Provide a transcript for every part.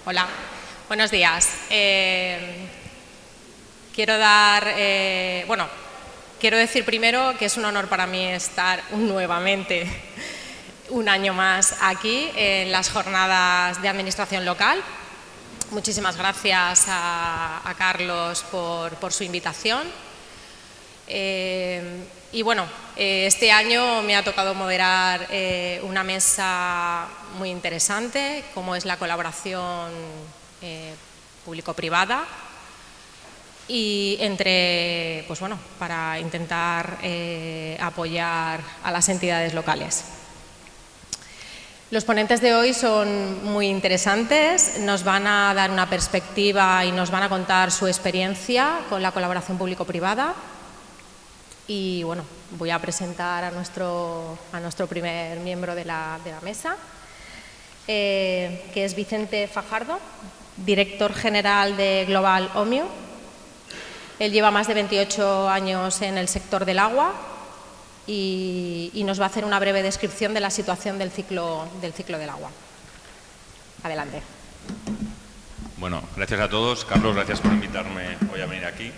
Hola, buenos días. Quiero decir primero que es un honor para mí estar nuevamente un año más aquí en las jornadas de administración local. Muchísimas gracias a Carlos por su invitación. Este año me ha tocado moderar una mesa muy interesante, como es la colaboración público-privada, y para intentar apoyar a las entidades locales. Los ponentes de hoy son muy interesantes, nos van a dar una perspectiva y nos van a contar su experiencia con la colaboración público-privada. Y bueno, voy a presentar a nuestro primer miembro de la mesa, que es Vicente Fajardo, director general de Global Omnium. Él lleva más de 28 años en el sector del agua y nos va a hacer una breve descripción de la situación del ciclo del agua. Adelante. Bueno, gracias a todos. Carlos, gracias por invitarme hoy a venir aquí.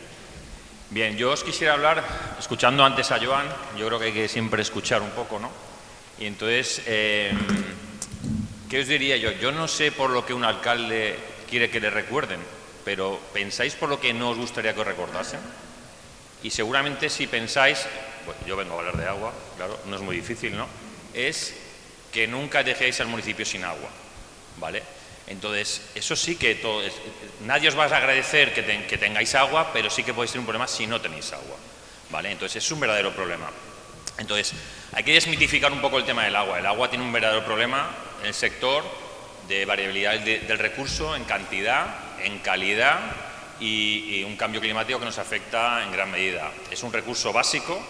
Bien, yo os quisiera hablar, escuchando antes a Joan, yo creo que hay que siempre escuchar un poco, ¿no? Y entonces, ¿qué os diría yo? Yo no sé por lo que un alcalde quiere que le recuerden, pero ¿pensáis por lo que no os gustaría que os recordasen? Y seguramente si pensáis, pues yo vengo a hablar de agua, claro, no es muy difícil, ¿no? Es que nunca dejéis al municipio sin agua, ¿vale? Entonces, eso sí que nadie os va a agradecer que tengáis agua, pero sí que podéis tener un problema si no tenéis agua, ¿vale? Entonces, es un verdadero problema. Entonces, hay que desmitificar un poco el tema del agua. El agua tiene un verdadero problema en el sector de variabilidad del recurso en cantidad, en calidad y un cambio climático que nos afecta en gran medida. Es un recurso básico.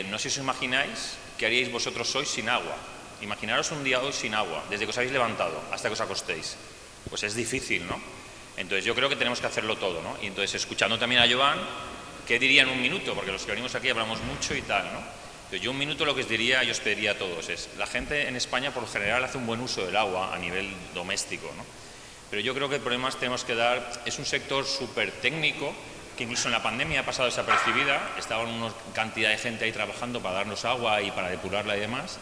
No sé si os imagináis qué haríais vosotros hoy sin agua. Imaginaros un día hoy sin agua, desde que os habéis levantado hasta que os acostéis. Pues es difícil, ¿no? Entonces yo creo que tenemos que hacerlo todo, ¿no? Y entonces, escuchando también a Joan, ¿qué diría en un minuto? Porque los que venimos aquí hablamos mucho y tal, ¿no? Entonces, yo un minuto lo que os diría y os pediría a todos es, la gente en España por lo general hace un buen uso del agua a nivel doméstico, ¿no? Pero yo creo que el problema que tenemos que dar es un sector súper técnico que incluso en la pandemia ha pasado desapercibida, estaba una cantidad de gente ahí trabajando para darnos agua y para depurarla y demás.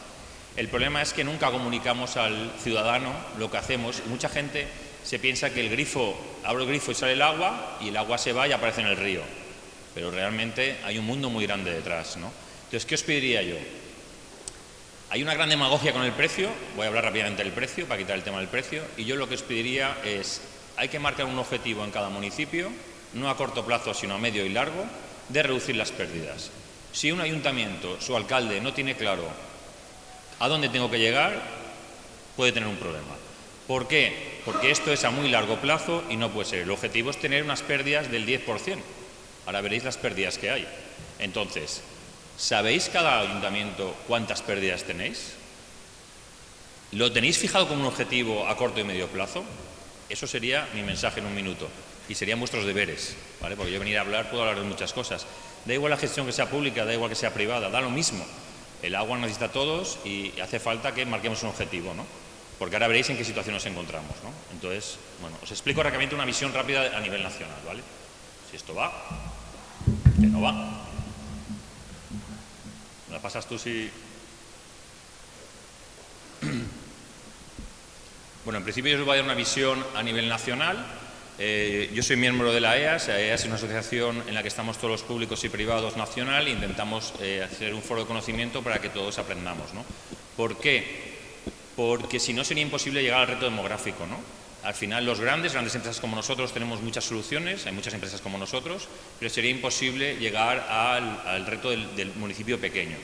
El problema es que nunca comunicamos al ciudadano lo que hacemos y mucha gente se piensa que abro el grifo y sale el agua y el agua se va y aparece en el río. Pero realmente hay un mundo muy grande detrás, ¿no? Entonces, ¿qué os pediría yo? Hay una gran demagogia con el precio, voy a hablar rápidamente del precio para quitar el tema del precio, y yo lo que os pediría es, hay que marcar un objetivo en cada municipio, no a corto plazo sino a medio y largo, de reducir las pérdidas. Si un ayuntamiento, su alcalde, no tiene claro a dónde tengo que llegar, puede tener un problema. ¿Por qué? Porque esto es a muy largo plazo y no puede ser. El objetivo es tener unas pérdidas del 10%. Ahora veréis las pérdidas que hay. Entonces, ¿sabéis cada ayuntamiento cuántas pérdidas tenéis? ¿Lo tenéis fijado como un objetivo a corto y medio plazo? Eso sería mi mensaje en un minuto. Y serían vuestros deberes, ¿vale? Porque yo venir a hablar, puedo hablar de muchas cosas. Da igual la gestión que sea pública, da igual que sea privada, da lo mismo. El agua necesita a todos y hace falta que marquemos un objetivo, ¿no? Porque ahora veréis en qué situación nos encontramos, ¿no? Entonces, bueno, os explico rápidamente una visión rápida a nivel nacional, ¿vale? Si esto va, que no va. ¿Me la pasas tú si...? Bueno, en principio yo os voy a dar una visión a nivel nacional. Yo soy miembro de la EAS. La EAS es una asociación en la que estamos todos los públicos y privados nacional e intentamos hacer un foro de conocimiento para que todos aprendamos, ¿no? ¿Por qué? Porque si no sería imposible llegar al reto demográfico, ¿no? Al final las grandes empresas como nosotros tenemos muchas soluciones, hay muchas empresas como nosotros, pero sería imposible llegar al reto del municipio pequeño.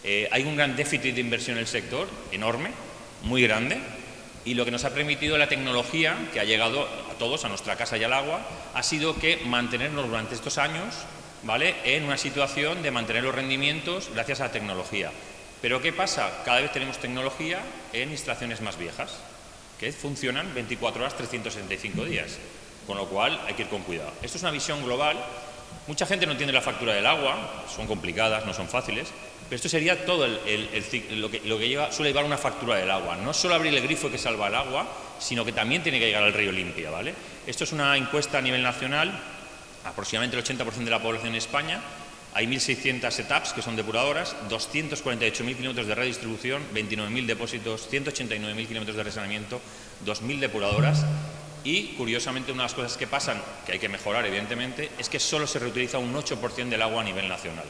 Hay un gran déficit de inversión en el sector, enorme, muy grande. Y lo que nos ha permitido la tecnología, que ha llegado a todos, a nuestra casa y al agua, ha sido que mantenernos durante estos años, ¿vale?, en una situación de mantener los rendimientos gracias a la tecnología. Pero ¿qué pasa? Cada vez tenemos tecnología en instalaciones más viejas, que funcionan 24 horas, 365 días, con lo cual hay que ir con cuidado. Esto es una visión global. Mucha gente no entiende la factura del agua, son complicadas, no son fáciles. Pero esto sería todo lo que suele llevar una factura del agua. No solo abrir el grifo que salva el agua, sino que también tiene que llegar al río limpia, ¿vale? Esto es una encuesta a nivel nacional, aproximadamente el 80% de la población en España. Hay 1.600 setups, que son depuradoras, 248.000 kilómetros de red de distribución, 29.000 depósitos, 189.000 kilómetros de resaneamiento, 2.000 depuradoras. Y, curiosamente, una de las cosas que pasan, que hay que mejorar, evidentemente, es que solo se reutiliza un 8% del agua a nivel nacional.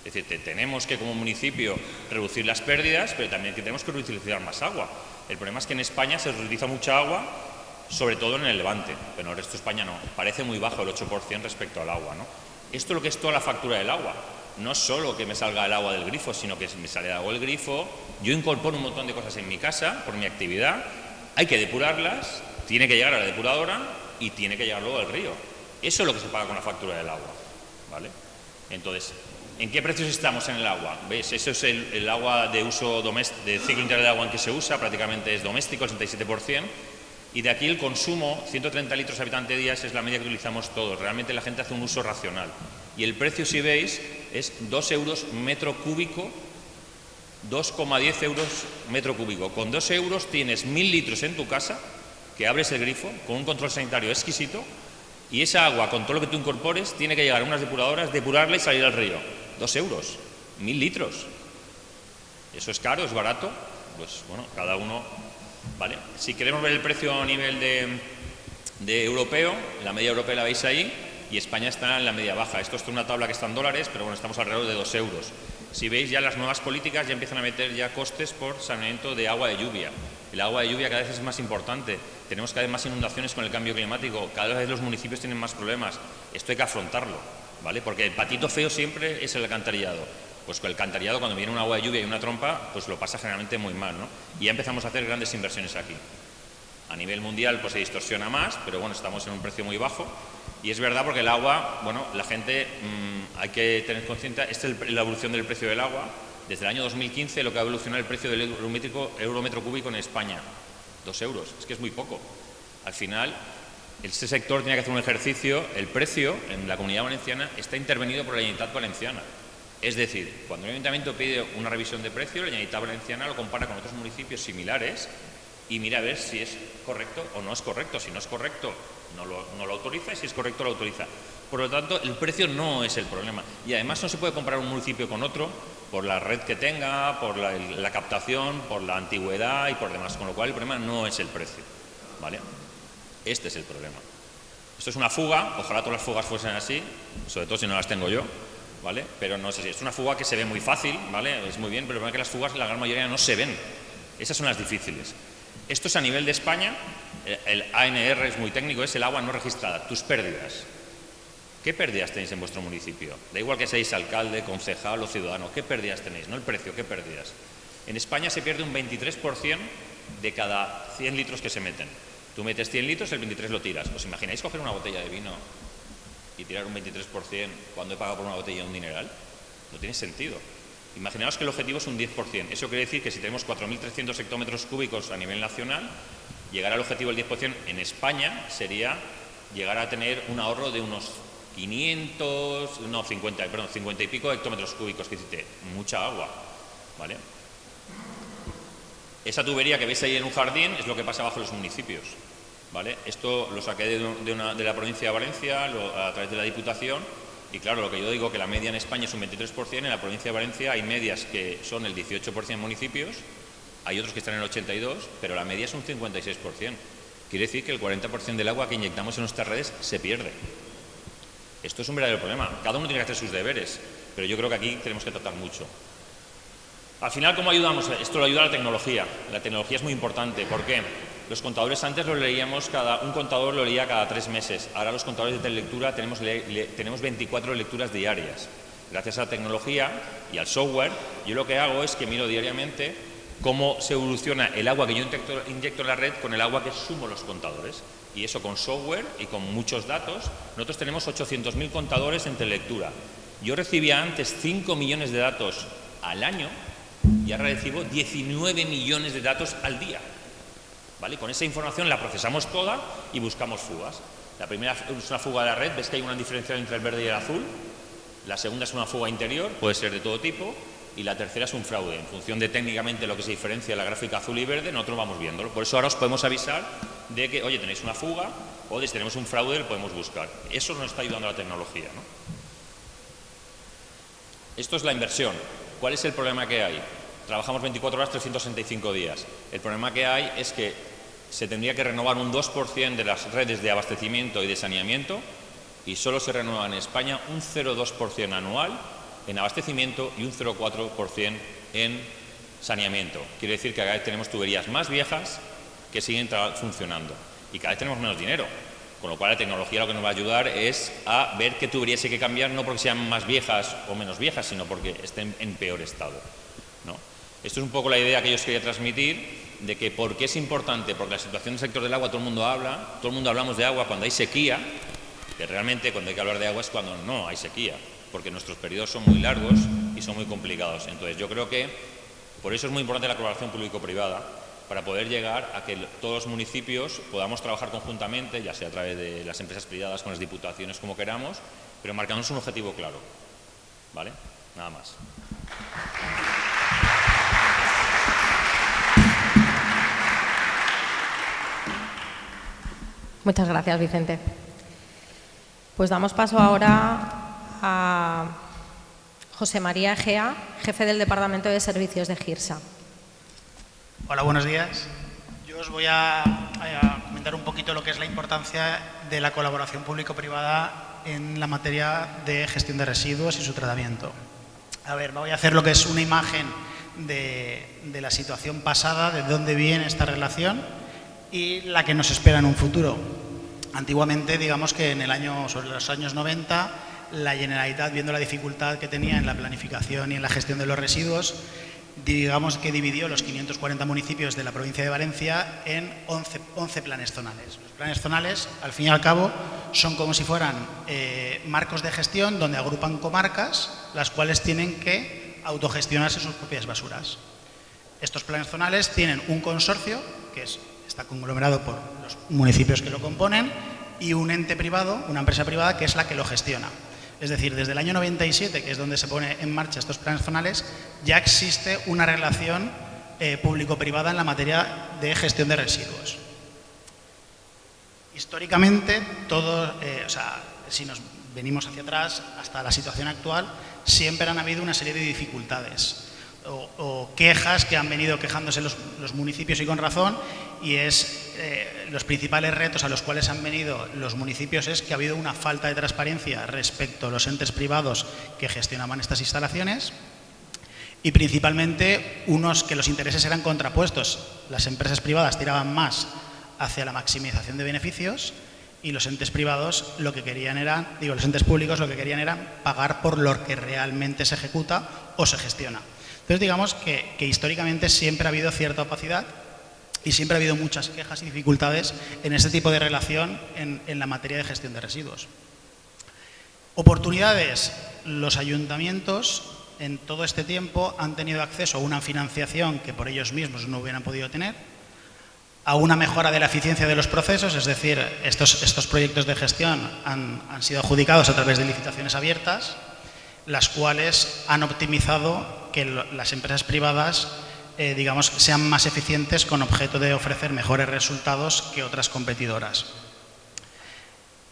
Es decir, tenemos que, como municipio, reducir las pérdidas, pero también que tenemos que reutilizar más agua. El problema es que en España se reutiliza mucha agua, sobre todo en el Levante, pero en el resto de España no. Parece muy bajo el 8% respecto al agua, ¿no? Esto es lo que es toda la factura del agua. No solo que me salga el agua del grifo, sino que me sale el agua del grifo. Yo incorporo un montón de cosas en mi casa, por mi actividad. Hay que depurarlas, tiene que llegar a la depuradora y tiene que llegar luego al río. Eso es lo que se paga con la factura del agua, ¿vale? Entonces, ¿en qué precios estamos en el agua? ¿Ves? Eso es el agua de uso doméstico, de ciclo integral de agua en que se usa, prácticamente es doméstico, el 67%. Y de aquí el consumo, 130 litros habitante día, es la media que utilizamos todos. Realmente la gente hace un uso racional. Y el precio, si veis, es 2 euros metro cúbico, 2,10 euros metro cúbico. Con 2 euros tienes 1.000 litros en tu casa, que abres el grifo, con un control sanitario exquisito, y esa agua, con todo lo que tú incorpores, tiene que llegar a unas depuradoras, depurarla y salir al río. 2 euros, 1.000 litros. ¿Eso es caro? ¿Es barato? Pues bueno, cada uno... ¿Vale? Si queremos ver el precio a nivel de europeo, la media europea la veis ahí y España está en la media baja. Esto es una tabla que está en dólares, pero bueno, estamos alrededor de 2 euros. Si veis, ya las nuevas políticas ya empiezan a meter ya costes por saneamiento de agua de lluvia. El agua de lluvia cada vez es más importante. Tenemos cada vez más inundaciones con el cambio climático. Cada vez los municipios tienen más problemas. Esto hay que afrontarlo, ¿vale? Porque el patito feo siempre es el alcantarillado. Pues con el alcantarillado, cuando viene un agua de lluvia y una trompa, pues lo pasa generalmente muy mal, ¿no? Y ya empezamos a hacer grandes inversiones aquí. A nivel mundial pues se distorsiona más, pero bueno, estamos en un precio muy bajo. Y es verdad porque el agua, bueno, la gente hay que tener consciente, esta es la evolución del precio del agua. Desde el año 2015 lo que ha evolucionado el precio del euro metro cúbico en España. 2 euros, es que es muy poco. Al final, este sector tiene que hacer un ejercicio, el precio en la Comunidad Valenciana está intervenido por la Generalitat Valenciana. Es decir, cuando un ayuntamiento pide una revisión de precio, la Generalitat Valenciana lo compara con otros municipios similares y mira a ver si es correcto o no es correcto. Si no es correcto, no lo autoriza, y si es correcto, lo autoriza. Por lo tanto, el precio no es el problema. Y además no se puede comparar un municipio con otro por la red que tenga, por la captación, por la antigüedad y por demás. Con lo cual, el problema no es el precio, ¿vale? Este es el problema. Esto es una fuga, ojalá todas las fugas fuesen así, sobre todo si no las tengo yo. ¿Vale? Pero no es así. Es una fuga que se ve muy fácil, ¿vale? Es muy bien, pero el problema es que las fugas, la gran mayoría, no se ven. Esas son las difíciles. Esto es a nivel de España. El ANR es muy técnico, es el agua no registrada. Tus pérdidas. ¿Qué pérdidas tenéis en vuestro municipio? Da igual que seáis alcalde, concejal o ciudadano. ¿Qué pérdidas tenéis? No el precio, ¿qué pérdidas? En España se pierde un 23% de cada 100 litros que se meten. Tú metes 100 litros, el 23 lo tiras. ¿Os imagináis coger una botella de vino y tirar un 23% cuando he pagado por una botella un dineral? No tiene sentido. Imaginaos que el objetivo es un 10%. Eso quiere decir que si tenemos 4.300 hectómetros cúbicos a nivel nacional, llegar al objetivo del 10% en España sería llegar a tener un ahorro de unos 50 y pico hectómetros cúbicos, que dice mucha agua, ¿vale? Esa tubería que veis ahí en un jardín es lo que pasa bajo los municipios, ¿vale? Esto lo saqué de la provincia de Valencia a través de la Diputación y claro, lo que yo digo que la media en España es un 23%, en la provincia de Valencia hay medias que son el 18% en municipios, hay otros que están en el 82%, pero la media es un 56%. Quiere decir que el 40% del agua que inyectamos en nuestras redes se pierde. Esto es un verdadero problema. Cada uno tiene que hacer sus deberes, pero yo creo que aquí tenemos que tratar mucho. Al final, ¿cómo ayudamos? Esto lo ayuda la tecnología. La tecnología es muy importante. ¿Por qué? Los contadores antes los leíamos un contador lo leía cada 3 meses. Ahora los contadores de telelectura tenemos 24 lecturas diarias. Gracias a la tecnología y al software, yo lo que hago es que miro diariamente cómo se evoluciona el agua que yo inyecto en la red con el agua que sumo los contadores. Y eso con software y con muchos datos. Nosotros tenemos 800.000 contadores en telelectura. Yo recibía antes 5 millones de datos al año y ahora recibo 19 millones de datos al día. ¿Vale? Con esa información la procesamos toda y buscamos fugas. La primera es una fuga de la red, ves que hay una diferencia entre el verde y el azul. La segunda es una fuga interior, puede ser de todo tipo. y la tercera es un fraude. En función de técnicamente lo que se diferencia de la gráfica azul y verde, nosotros vamos viéndolo. Por eso ahora os podemos avisar de que, oye, tenéis una fuga, o de si tenemos un fraude, lo podemos buscar. Eso nos está ayudando la tecnología, ¿no? Esto es la inversión. ¿Cuál es el problema que hay? Trabajamos 24 horas, 365 días. El problema que hay es que se tendría que renovar un 2% de las redes de abastecimiento y de saneamiento y solo se renueva en España un 0,2% anual en abastecimiento y un 0,4% en saneamiento. Quiere decir que cada vez tenemos tuberías más viejas que siguen funcionando y cada vez tenemos menos dinero. Con lo cual la tecnología lo que nos va a ayudar es a ver qué tuberías hay que cambiar, no porque sean más viejas o menos viejas, sino porque estén en peor estado, ¿no? Esto es un poco la idea que yo os quería transmitir, de que por qué es importante, porque la situación del sector del agua todo el mundo hablamos de agua cuando hay sequía, que realmente cuando hay que hablar de agua es cuando no hay sequía, porque nuestros periodos son muy largos y son muy complicados. Entonces yo creo que por eso es muy importante la colaboración público-privada, para poder llegar a que todos los municipios podamos trabajar conjuntamente, ya sea a través de las empresas privadas, con las diputaciones, como queramos, pero marcándonos un objetivo claro, ¿vale? Nada más. Muchas gracias, Vicente. Pues damos paso ahora a José María Egea, jefe del Departamento de Servicios de GIRSA. Hola, buenos días. Yo os voy a comentar un poquito lo que es la importancia de la colaboración público-privada en la materia de gestión de residuos y su tratamiento. A ver, voy a hacer lo que es una imagen de la situación pasada, de dónde viene esta relación y la que nos espera en un futuro. Antiguamente, digamos que sobre los años 90, la Generalitat, viendo la dificultad que tenía en la planificación y en la gestión de los residuos, digamos que dividió los 540 municipios de la provincia de Valencia en 11 planes zonales. Los planes zonales, al fin y al cabo, son como si fueran marcos de gestión donde agrupan comarcas, las cuales tienen que autogestionarse sus propias basuras. Estos planes zonales tienen un consorcio, que está conglomerado por los municipios que lo componen, y un ente privado, una empresa privada, que es la que lo gestiona. Es decir, desde el año 97, que es donde se pone en marcha estos planes zonales, ya existe una relación público-privada en la materia de gestión de residuos. Históricamente, si nos venimos hacia atrás, hasta la situación actual, siempre han habido una serie de dificultades o quejas que han venido quejándose los municipios, y con razón, y los principales retos a los cuales han venido los municipios es que ha habido una falta de transparencia respecto a los entes privados que gestionaban estas instalaciones y principalmente que los intereses eran contrapuestos. Las empresas privadas tiraban más hacia la maximización de beneficios y los entes privados los entes públicos lo que querían era pagar por lo que realmente se ejecuta o se gestiona. Entonces, digamos que históricamente siempre ha habido cierta opacidad y siempre ha habido muchas quejas y dificultades en este tipo de relación en la materia de gestión de residuos. Oportunidades. Los ayuntamientos en todo este tiempo han tenido acceso a una financiación que por ellos mismos no hubieran podido tener, a una mejora de la eficiencia de los procesos, es decir, estos proyectos de gestión han sido adjudicados a través de licitaciones abiertas, las cuales han optimizado que las empresas privadas sean más eficientes con objeto de ofrecer mejores resultados que otras competidoras.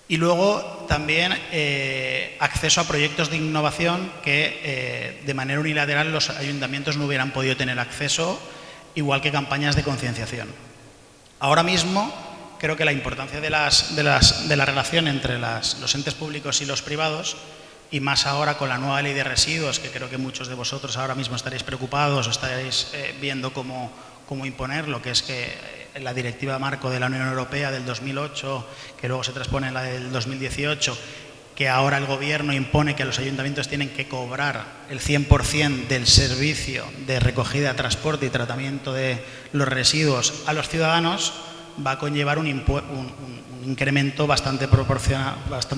Y luego también acceso a proyectos de innovación que de manera unilateral los ayuntamientos no hubieran podido tener acceso, igual que campañas de concienciación. Ahora mismo creo que la importancia de la relación entre los entes públicos y los privados, y más ahora con la nueva ley de residuos, que creo que muchos de vosotros ahora mismo estaréis preocupados o estaréis viendo cómo imponerlo, que es que la directiva marco de la Unión Europea del 2008, que luego se transpone en la del 2018, que ahora el gobierno impone que los ayuntamientos tienen que cobrar el 100% del servicio de recogida, transporte y tratamiento de los residuos a los ciudadanos, va a conllevar un incremento bastante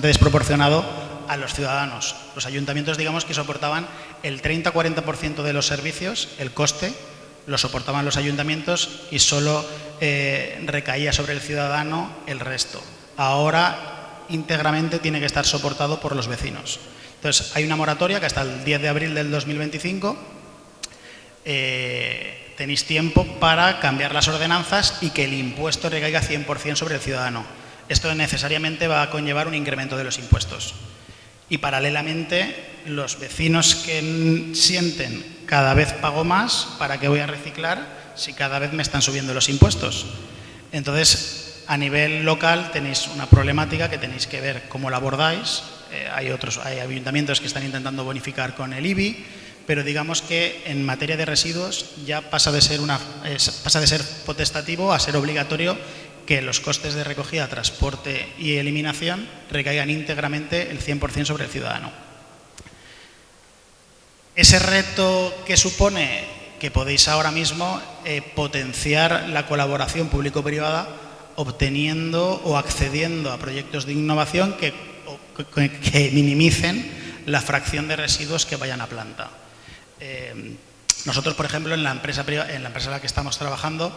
desproporcionado a los ciudadanos. Los ayuntamientos, digamos, que soportaban el 30-40% de los servicios, el coste lo soportaban los ayuntamientos y solo recaía sobre el ciudadano el resto. Ahora íntegramente tiene que estar soportado por los vecinos. Entonces, hay una moratoria que hasta el 10 de abril del 2025 tenéis tiempo para cambiar las ordenanzas y que el impuesto recaiga 100% sobre el ciudadano. Esto necesariamente va a conllevar un incremento de los impuestos. Y paralelamente, los vecinos que sienten cada vez pago más, ¿para qué voy a reciclar si cada vez me están subiendo los impuestos? Entonces, a nivel local tenéis una problemática que tenéis que ver cómo la abordáis. Hay ayuntamientos que están intentando bonificar con el IBI, pero digamos que en materia de residuos ya pasa de ser potestativo a ser obligatorio que los costes de recogida, transporte y eliminación recaigan íntegramente el 100% sobre el ciudadano. Ese reto que supone que podéis ahora mismo potenciar la colaboración público-privada obteniendo o accediendo a proyectos de innovación que minimicen la fracción de residuos que vayan a planta. Nosotros, por ejemplo, en la empresa en la que estamos trabajando,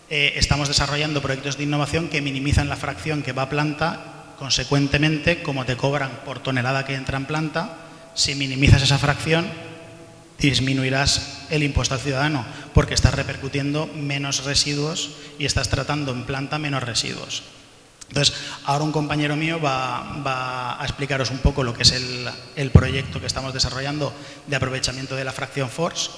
estamos desarrollando proyectos de innovación que minimizan la fracción que va a planta. Consecuentemente, como te cobran por tonelada que entra en planta, si minimizas esa fracción, disminuirás el impuesto al ciudadano, porque estás repercutiendo menos residuos y estás tratando en planta menos residuos. Entonces, ahora un compañero mío va a explicaros un poco lo que es el proyecto que estamos desarrollando de aprovechamiento de la fracción FORS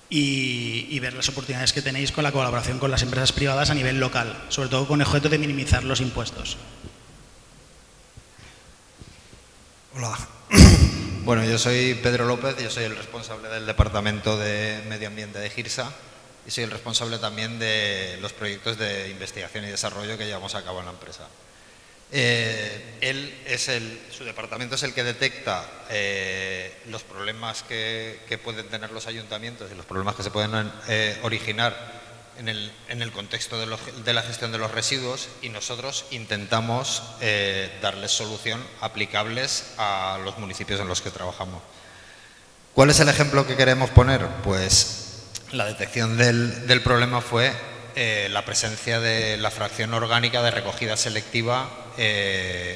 y ver las oportunidades que tenéis con la colaboración con las empresas privadas a nivel local, sobre todo con el objeto de minimizar los impuestos. Hola. Bueno, yo soy Pedro López, yo soy el responsable del Departamento de Medio Ambiente de GIRSA y soy el responsable también de los proyectos de investigación y desarrollo que llevamos a cabo en la empresa. Su departamento es el que detecta los problemas que pueden tener los ayuntamientos y los problemas que se pueden originar en el contexto de la gestión de los residuos, y nosotros intentamos darles solución aplicables a los municipios en los que trabajamos. ¿Cuál es el ejemplo que queremos poner? Pues la detección del problema fue la presencia de la fracción orgánica de recogida selectiva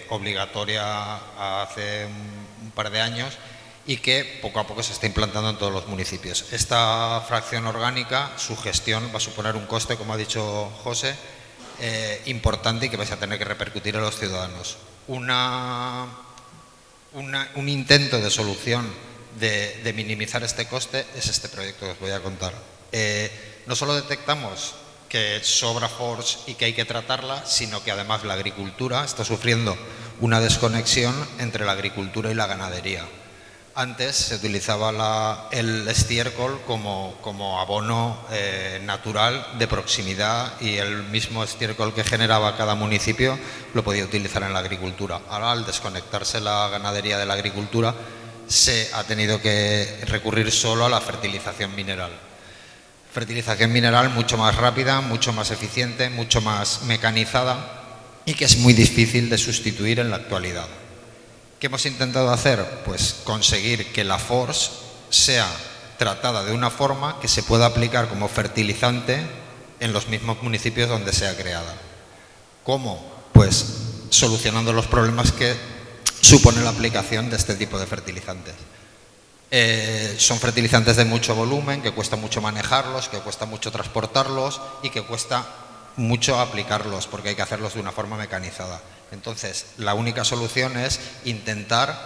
obligatoria hace un par de años y que poco a poco se está implantando en todos los municipios. Esta fracción orgánica, su gestión va a suponer un coste, como ha dicho José, importante y que vais a tener que repercutir a los ciudadanos. Un intento de solución de minimizar este coste es este proyecto que os voy a contar. No solo detectamos que sobra FORS y que hay que tratarla, sino que además la agricultura está sufriendo una desconexión entre la agricultura y la ganadería. Antes se utilizaba el estiércol como abono natural de proximidad, y el mismo estiércol que generaba cada municipio lo podía utilizar en la agricultura. Ahora, al desconectarse la ganadería de la agricultura, se ha tenido que recurrir solo a la fertilización mineral. Fertilización mineral mucho más rápida, mucho más eficiente, mucho más mecanizada y que es muy difícil de sustituir en la actualidad. ¿Qué hemos intentado hacer? Pues conseguir que la FORS sea tratada de una forma que se pueda aplicar como fertilizante en los mismos municipios donde sea creada. ¿Cómo? Pues solucionando los problemas que supone la aplicación de este tipo de fertilizantes. Son fertilizantes de mucho volumen, que cuesta mucho manejarlos, que cuesta mucho transportarlos y que cuesta mucho aplicarlos, porque hay que hacerlos de una forma mecanizada. Entonces, la única solución es intentar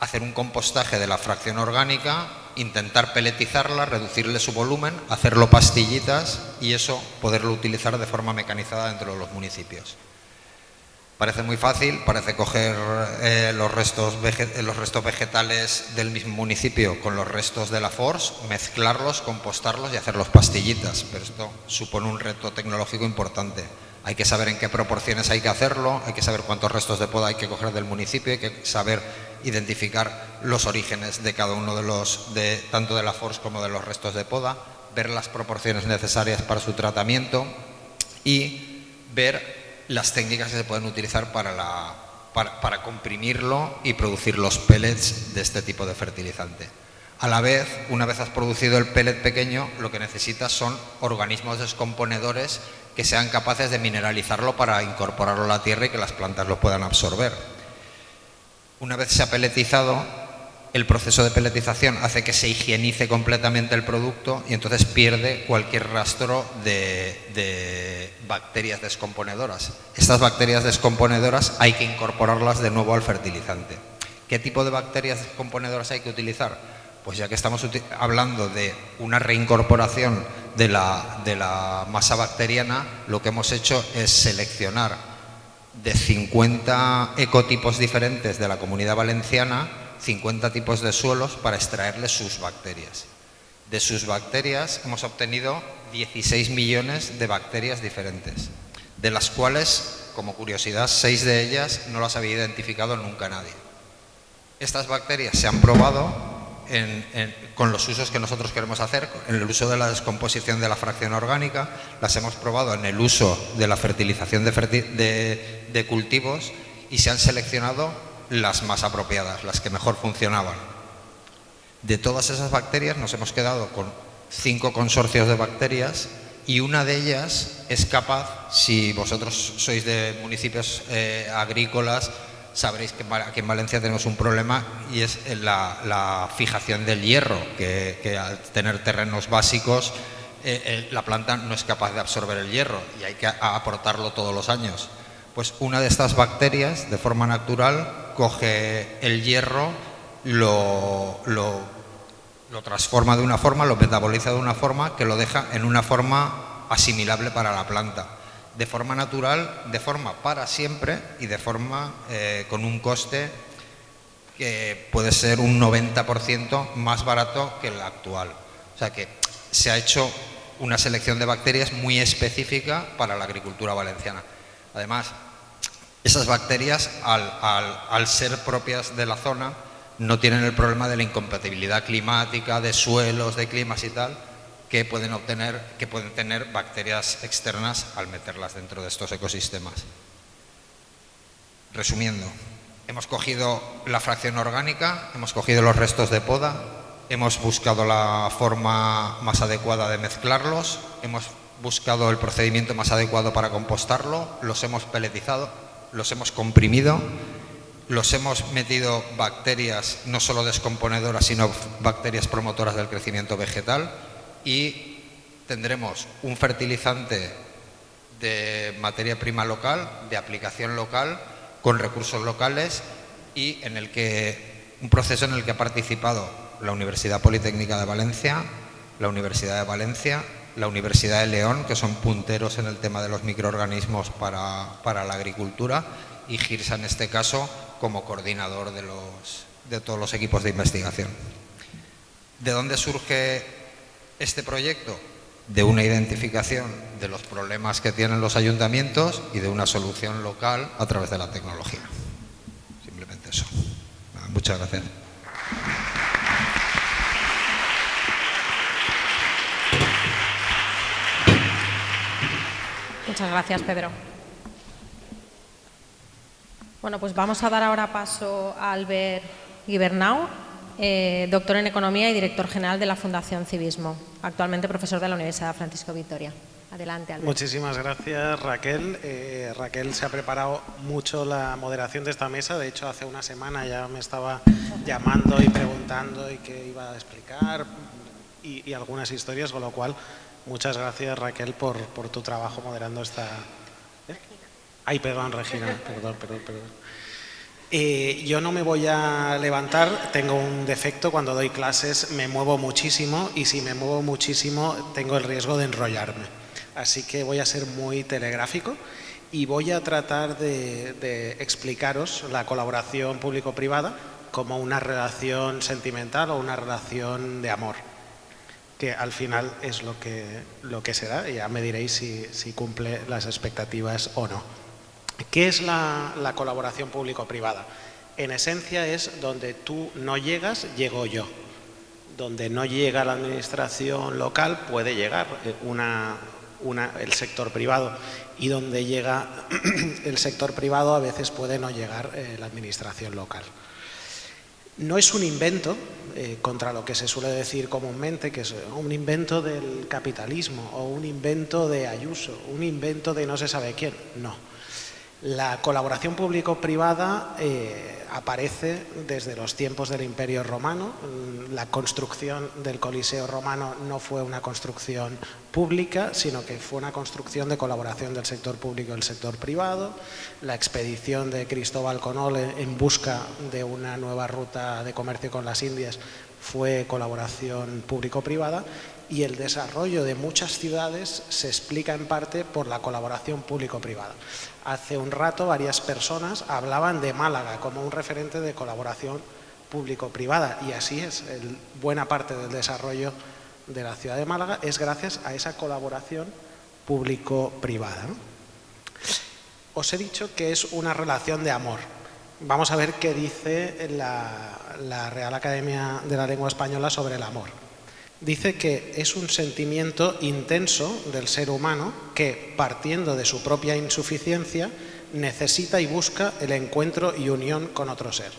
hacer un compostaje de la fracción orgánica, intentar peletizarla, reducirle su volumen, hacerlo pastillitas y eso poderlo utilizar de forma mecanizada dentro de los municipios. Parece muy fácil, parece coger los restos vegetales del mismo municipio con los restos de la FORS, mezclarlos, compostarlos y hacerlos pastillitas, pero esto supone un reto tecnológico importante. Hay que saber en qué proporciones hay que hacerlo, hay que saber cuántos restos de poda hay que coger del municipio, hay que saber identificar los orígenes de cada uno tanto de la FORS como de los restos de poda, ver las proporciones necesarias para su tratamiento y ver las técnicas que se pueden utilizar para comprimirlo y producir los pellets de este tipo de fertilizante. A la vez, una vez has producido el pellet pequeño, lo que necesitas son organismos descomponedores que sean capaces de mineralizarlo para incorporarlo a la tierra y que las plantas lo puedan absorber. Una vez se ha pelletizado, el proceso de peletización hace que se higienice completamente el producto y entonces pierde cualquier rastro de bacterias descomponedoras. Estas bacterias descomponedoras hay que incorporarlas de nuevo al fertilizante. ¿Qué tipo de bacterias descomponedoras hay que utilizar? Pues ya que estamos hablando de una reincorporación de la masa bacteriana, lo que hemos hecho es seleccionar de 50 ecotipos diferentes de la Comunidad Valenciana 50 tipos de suelos para extraerles sus bacterias. De sus bacterias hemos obtenido 16 millones de bacterias diferentes, de las cuales, como curiosidad, 6 de ellas no las había identificado nunca nadie. Estas bacterias se han probado con los usos que nosotros queremos hacer, en el uso de la descomposición de la fracción orgánica, las hemos probado en el uso de la fertilización de cultivos y se han seleccionado las más apropiadas, las que mejor funcionaban. De todas esas bacterias nos hemos quedado con 5 consorcios de bacterias y una de ellas es capaz, si vosotros sois de municipios agrícolas, sabréis que aquí en Valencia tenemos un problema y es la fijación del hierro, que al tener terrenos básicos la planta no es capaz de absorber el hierro y hay que aportarlo todos los años. Pues una de estas bacterias, de forma natural, coge el hierro, lo transforma de una forma, lo metaboliza de una forma que lo deja en una forma asimilable para la planta. De forma natural, de forma para siempre y de forma con un coste que puede ser un 90% más barato que el actual. O sea que se ha hecho una selección de bacterias muy específica para la agricultura valenciana. Además, esas bacterias, al ser propias de la zona, no tienen el problema de la incompatibilidad climática, de suelos, de climas y tal, que pueden tener bacterias externas al meterlas dentro de estos ecosistemas. Resumiendo, hemos cogido la fracción orgánica, hemos cogido los restos de poda, hemos buscado la forma más adecuada de mezclarlos, hemos buscado el procedimiento más adecuado para compostarlo, los hemos peletizado, los hemos comprimido, los hemos metido bacterias no solo descomponedoras, sino bacterias promotoras del crecimiento vegetal, y tendremos un fertilizante de materia prima local, de aplicación local, con recursos locales y un proceso en el que ha participado la Universidad Politécnica de Valencia, la Universidad de Valencia, la Universidad de León, que son punteros en el tema de los microorganismos para la agricultura, y GIRSA en este caso como coordinador de todos los equipos de investigación. ¿De dónde surge este proyecto? De una identificación de los problemas que tienen los ayuntamientos y de una solución local a través de la tecnología. Simplemente eso. Muchas gracias. Muchas gracias, Pedro. Bueno, pues vamos a dar ahora paso a Albert Gibernau, doctor en Economía y director general de la Fundación Civismo, actualmente profesor de la Universidad Francisco Vitoria. Adelante, Albert. Muchísimas gracias, Raquel. Raquel se ha preparado mucho la moderación de esta mesa. De hecho, hace una semana ya me estaba llamando y preguntando y qué iba a explicar y algunas historias, con lo cual, muchas gracias, Raquel, por tu trabajo moderando esta... Ay, perdón, Regina, perdón. Yo no me voy a levantar, tengo un defecto, cuando doy clases me muevo muchísimo y si me muevo muchísimo tengo el riesgo de enrollarme. Así que voy a ser muy telegráfico y voy a tratar de explicaros la colaboración público-privada como una relación sentimental o una relación de amor, que al final es lo que será, y ya me diréis si cumple las expectativas o no. ¿Qué es la colaboración público-privada? En esencia es donde tú no llegas, llego yo. Donde no llega la administración local puede llegar el sector privado, y donde llega el sector privado a veces puede no llegar la administración local. No es un invento, contra lo que se suele decir comúnmente, que es un invento del capitalismo o un invento de Ayuso, un invento de no se sabe quién. No. La colaboración público-privada aparece desde los tiempos del Imperio Romano. La construcción del Coliseo romano no fue una construcción pública, sino que fue una construcción de colaboración del sector público y el sector privado. La expedición de Cristóbal Colón en busca de una nueva ruta de comercio con las Indias fue colaboración público-privada, y el desarrollo de muchas ciudades se explica en parte por la colaboración público-privada. Hace un rato varias personas hablaban de Málaga como un referente de colaboración público-privada, y así es. Buena parte del desarrollo de la ciudad de Málaga es gracias a esa colaboración público-privada, ¿no? Os he dicho que es una relación de amor. Vamos a ver qué dice la Real Academia de la Lengua Española sobre el amor. Dice que es un sentimiento intenso del ser humano que, partiendo de su propia insuficiencia, necesita y busca el encuentro y unión con otro ser.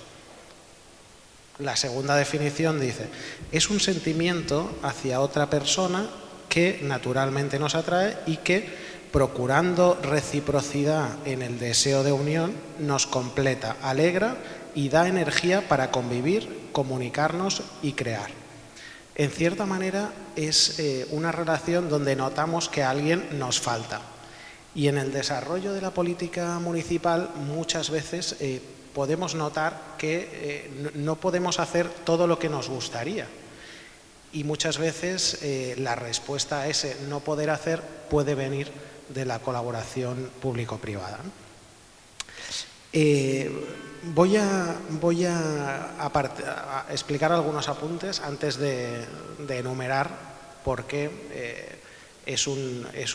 La segunda definición dice: es un sentimiento hacia otra persona que naturalmente nos atrae y que, procurando reciprocidad en el deseo de unión, nos completa, alegra y da energía para convivir, comunicarnos y crear. En cierta manera es una relación donde notamos que alguien nos falta. Y en el desarrollo de la política municipal muchas veces podemos notar que no podemos hacer todo lo que nos gustaría. Y muchas veces la respuesta a ese no poder hacer puede venir de la colaboración público-privada. Voy a explicar algunos apuntes antes de enumerar por qué es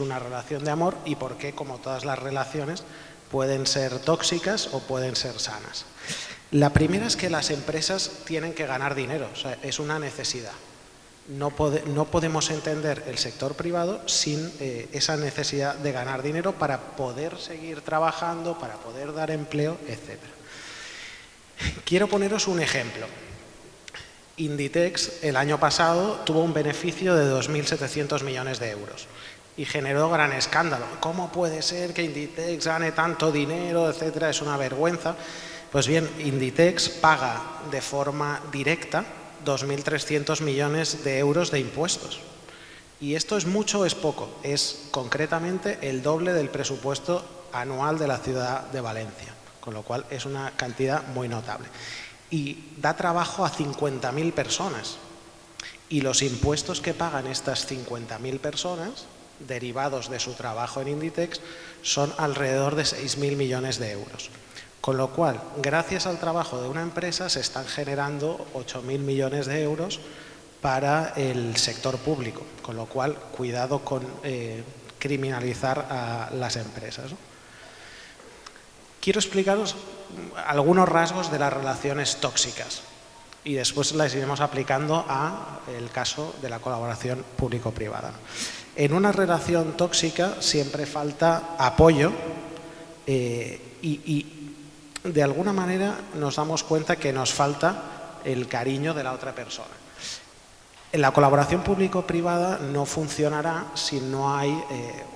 una relación de amor y por qué, como todas las relaciones, pueden ser tóxicas o pueden ser sanas. La primera es que las empresas tienen que ganar dinero, o sea, es una necesidad. No podemos entender el sector privado sin esa necesidad de ganar dinero para poder seguir trabajando, para poder dar empleo, etc. Quiero poneros un ejemplo. Inditex el año pasado tuvo un beneficio de 2.700 millones de euros y generó gran escándalo. ¿Cómo puede ser que Inditex gane tanto dinero, etcétera? Es una vergüenza. Pues bien, Inditex paga de forma directa 2.300 millones de euros de impuestos. ¿Y esto es mucho o es poco? Es concretamente el doble del presupuesto anual de la ciudad de Valencia, con lo cual es una cantidad muy notable. Y da trabajo a 50.000 personas. Y los impuestos que pagan estas 50.000 personas, derivados de su trabajo en Inditex, son alrededor de 6.000 millones de euros. Con lo cual, gracias al trabajo de una empresa, se están generando 8.000 millones de euros para el sector público. Con lo cual, cuidado con criminalizar a las empresas, ¿no? Quiero explicaros algunos rasgos de las relaciones tóxicas y después las iremos aplicando al caso de la colaboración público-privada. En una relación tóxica siempre falta apoyo y de alguna manera nos damos cuenta que nos falta el cariño de la otra persona. La colaboración público-privada no funcionará si no hay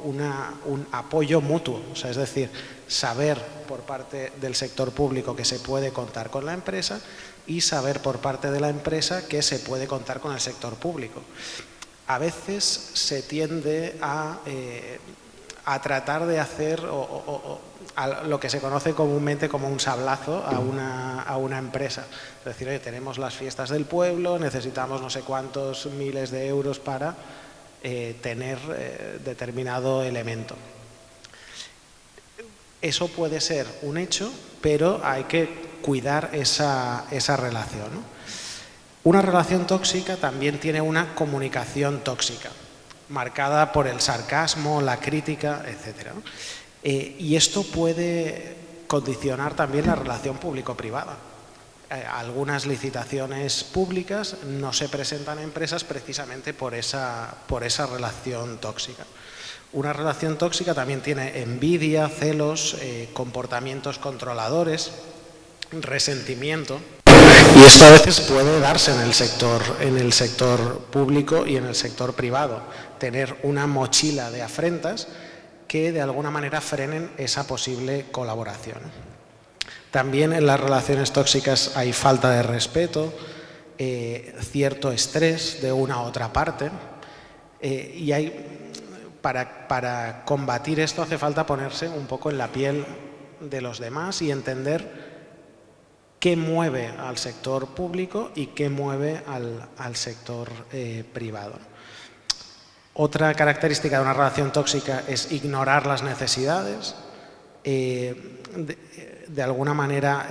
un apoyo mutuo, o sea, es decir, saber por parte del sector público que se puede contar con la empresa y saber por parte de la empresa que se puede contar con el sector público. A veces se tiende a tratar de hacer a lo que se conoce comúnmente como un sablazo a una empresa. Es decir, oye, tenemos las fiestas del pueblo, necesitamos no sé cuántos miles de euros para tener determinado elemento. Eso puede ser un hecho, pero hay que cuidar esa relación, ¿no? Una relación tóxica también tiene una comunicación tóxica, marcada por el sarcasmo, la crítica, etc. Y esto puede condicionar también la relación público-privada. Algunas licitaciones públicas no se presentan a empresas precisamente por esa relación tóxica. Una relación tóxica también tiene envidia, celos, comportamientos controladores, resentimiento. Y esto a veces puede darse en el sector público y en el sector privado. Tener una mochila de afrentas que de alguna manera frenen esa posible colaboración. También en las relaciones tóxicas hay falta de respeto, cierto estrés de una u otra parte, y para combatir esto hace falta ponerse un poco en la piel de los demás y entender qué mueve al sector público y qué mueve al sector privado. Otra característica de una relación tóxica es ignorar las necesidades, de alguna manera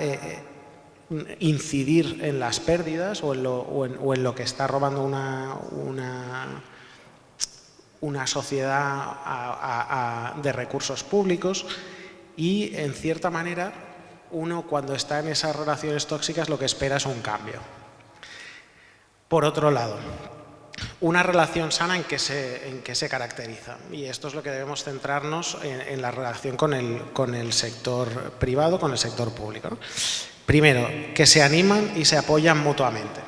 incidir en las pérdidas o en lo que está robando una sociedad de recursos públicos, y en cierta manera uno cuando está en esas relaciones tóxicas lo que espera es un cambio. Por otro lado, una relación sana ¿en qué se caracteriza? Y esto es lo que debemos centrarnos en la relación con el sector privado, con el sector público, ¿no? Primero, que se animan y se apoyan mutuamente.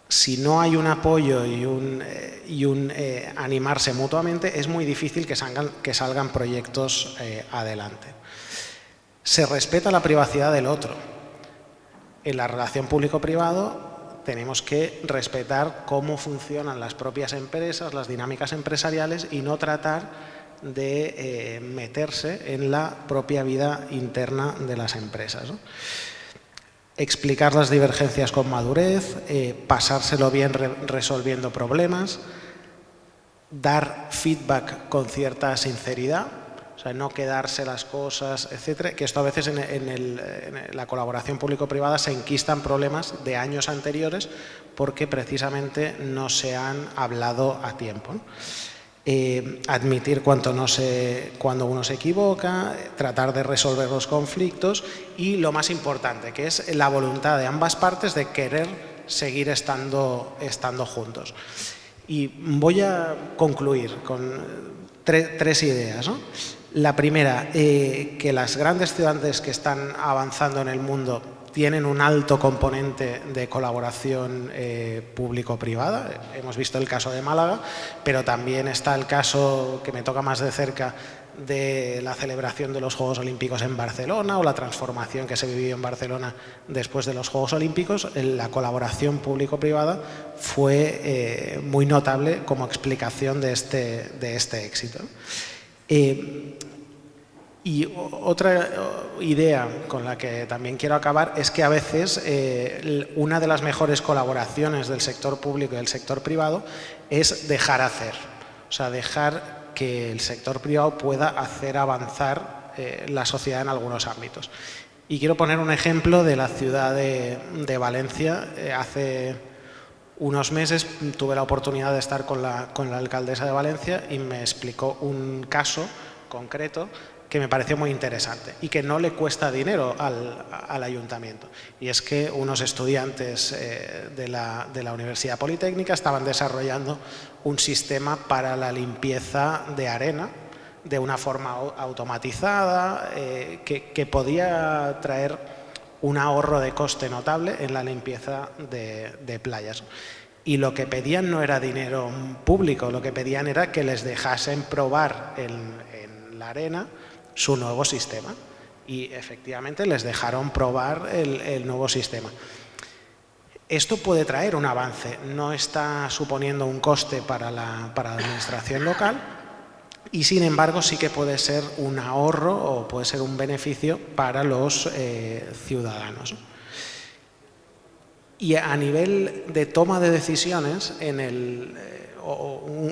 Si no hay un apoyo y un animarse mutuamente, es muy difícil que salgan proyectos adelante. Se respeta la privacidad del otro. En la relación público-privado tenemos que respetar cómo funcionan las propias empresas, las dinámicas empresariales, y no tratar de meterse en la propia vida interna de las empresas, ¿no? Explicar las divergencias con madurez, pasárselo bien resolviendo problemas, dar feedback con cierta sinceridad, o sea, no quedarse las cosas, etcétera, que esto a veces en la colaboración público-privada se enquistan problemas de años anteriores porque precisamente no se han hablado a tiempo, ¿no? Admitir cuando uno se equivoca, tratar de resolver los conflictos y lo más importante, que es la voluntad de ambas partes de querer seguir estando juntos. Y voy a concluir con tres ideas, ¿no? La primera, que las grandes ciudades que están avanzando en el mundo tienen un alto componente de colaboración público-privada. Hemos visto el caso de Málaga, pero también está el caso que me toca más de cerca de la celebración de los Juegos Olímpicos en Barcelona o la transformación que se vivió en Barcelona después de los Juegos Olímpicos. La colaboración público-privada fue muy notable como explicación de este éxito. Y otra idea con la que también quiero acabar es que a veces una de las mejores colaboraciones del sector público y del sector privado es dejar hacer, o sea, dejar que el sector privado pueda hacer avanzar la sociedad en algunos ámbitos. Y quiero poner un ejemplo de la ciudad de Valencia. Hace unos meses tuve la oportunidad de estar con la alcaldesa de Valencia y me explicó un caso concreto que me pareció muy interesante y que no le cuesta dinero al ayuntamiento. Y es que unos estudiantes de la Universidad Politécnica estaban desarrollando un sistema para la limpieza de arena de una forma automatizada que podía traer un ahorro de coste notable en la limpieza de playas. Y lo que pedían no era dinero público, lo que pedían era que les dejasen probar en la arena su nuevo sistema, y efectivamente les dejaron probar el nuevo sistema. Esto puede traer un avance, no está suponiendo un coste para la administración local, y sin embargo sí que puede ser un ahorro o puede ser un beneficio para los ciudadanos. Y a nivel de toma de decisiones,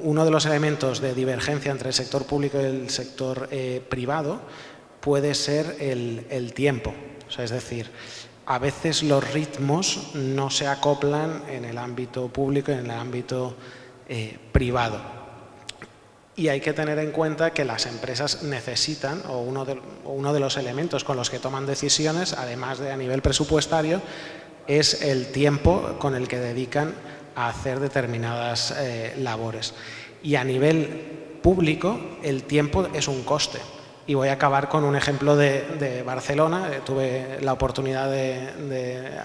uno de los elementos de divergencia entre el sector público y el sector privado puede ser el tiempo. O sea, es decir, a veces los ritmos no se acoplan en el ámbito público y en el ámbito privado. Y hay que tener en cuenta que las empresas necesitan, o uno de los elementos con los que toman decisiones, además de a nivel presupuestario, es el tiempo con el que dedican a hacer determinadas labores. Y a nivel público, el tiempo es un coste. Y voy a acabar con un ejemplo de Barcelona. Tuve la oportunidad de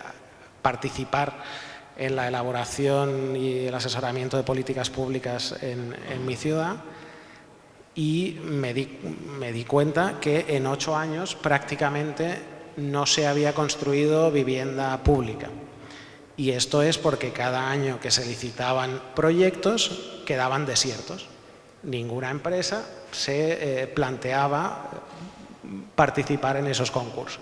participar en la elaboración y el asesoramiento de políticas públicas en mi ciudad. y me di cuenta que en 8 años prácticamente no se había construido vivienda pública. Y esto es porque cada año que se licitaban proyectos quedaban desiertos. Ninguna empresa se planteaba participar en esos concursos.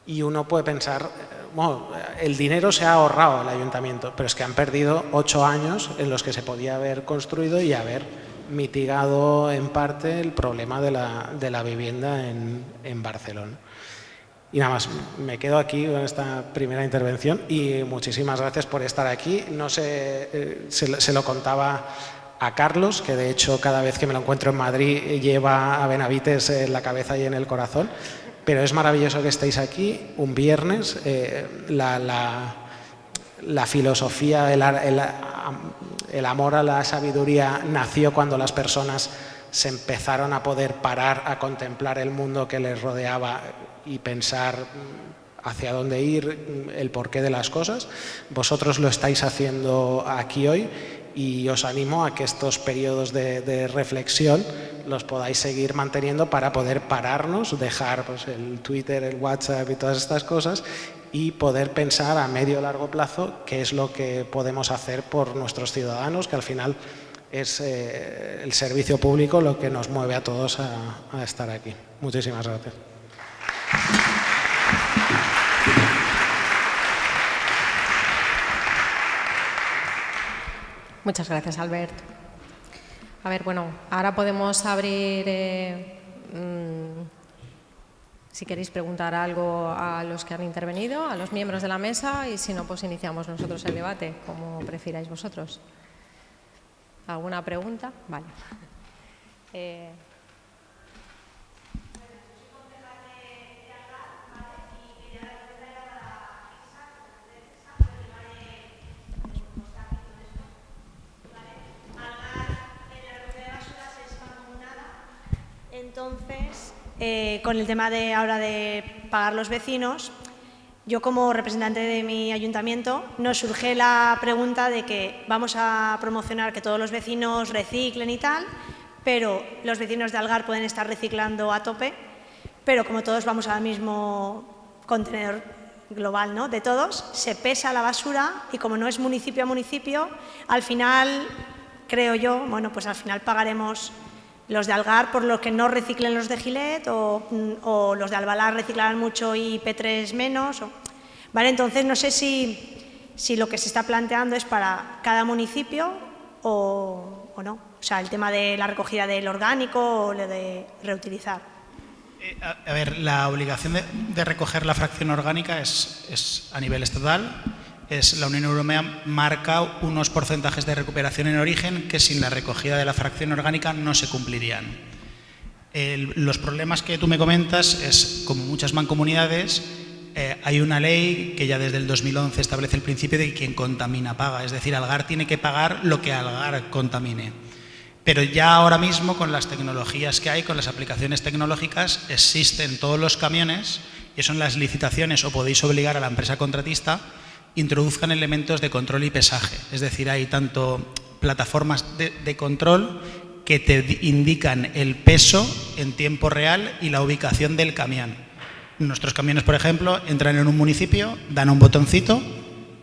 Y uno puede pensar, bueno, el dinero se ha ahorrado el ayuntamiento, pero es que han perdido 8 años en los que se podía haber construido y haber mitigado en parte el problema de la vivienda en Barcelona. Y nada más, me quedo aquí con esta primera intervención y muchísimas gracias por estar aquí. No sé, se lo contaba a Carlos, que de hecho cada vez que me lo encuentro en Madrid lleva a Benavites en la cabeza y en el corazón, pero es maravilloso que estéis aquí un viernes. La filosofía, el amor a la sabiduría nació cuando las personas se empezaron a poder parar a contemplar el mundo que les rodeaba y pensar hacia dónde ir, el porqué de las cosas. Vosotros lo estáis haciendo aquí hoy y os animo a que estos periodos de reflexión los podáis seguir manteniendo para poder pararnos, dejar pues, el Twitter, el WhatsApp y todas estas cosas y poder pensar a medio o largo plazo qué es lo que podemos hacer por nuestros ciudadanos, que al final es el servicio público lo que nos mueve a todos a estar aquí. Muchísimas gracias. Muchas gracias, Albert. A ver, bueno, ahora podemos abrir, si queréis preguntar algo a los que han intervenido, a los miembros de la mesa, y si no, pues iniciamos nosotros el debate, como prefiráis vosotros. ¿Alguna pregunta? Vale. Entonces, con el tema de ahora de pagar los vecinos, yo como representante de mi ayuntamiento nos surge la pregunta de que vamos a promocionar que todos los vecinos reciclen y tal, pero los vecinos de Algar pueden estar reciclando a tope, pero como todos vamos al mismo contenedor global, ¿no?, de todos, se pesa la basura y como no es municipio a municipio, al final, creo yo, bueno, pues al final pagaremos los de Algar por lo que no reciclen los de Gilet o los de Albalar reciclarán mucho y P3 menos. ¿Vale? Entonces, no sé si lo que se está planteando es para cada municipio o no. O sea, el tema de la recogida del orgánico o lo de reutilizar. A ver, la obligación de recoger la fracción orgánica es a nivel estatal. La Unión Europea marca unos porcentajes de recuperación en origen que sin la recogida de la fracción orgánica no se cumplirían. Los problemas que tú me comentas es, como muchas mancomunidades, hay una ley que ya desde el 2011 establece el principio de que quien contamina paga, es decir, Algar tiene que pagar lo que Algar contamine. Pero ya ahora mismo, con las tecnologías que hay, con las aplicaciones tecnológicas, existen todos los camiones, y eso en las licitaciones, o podéis obligar a la empresa contratista, introduzcan elementos de control y pesaje. Es decir, hay tanto plataformas de control que te indican el peso en tiempo real y la ubicación del camión. Nuestros camiones, por ejemplo, entran en un municipio, dan un botoncito,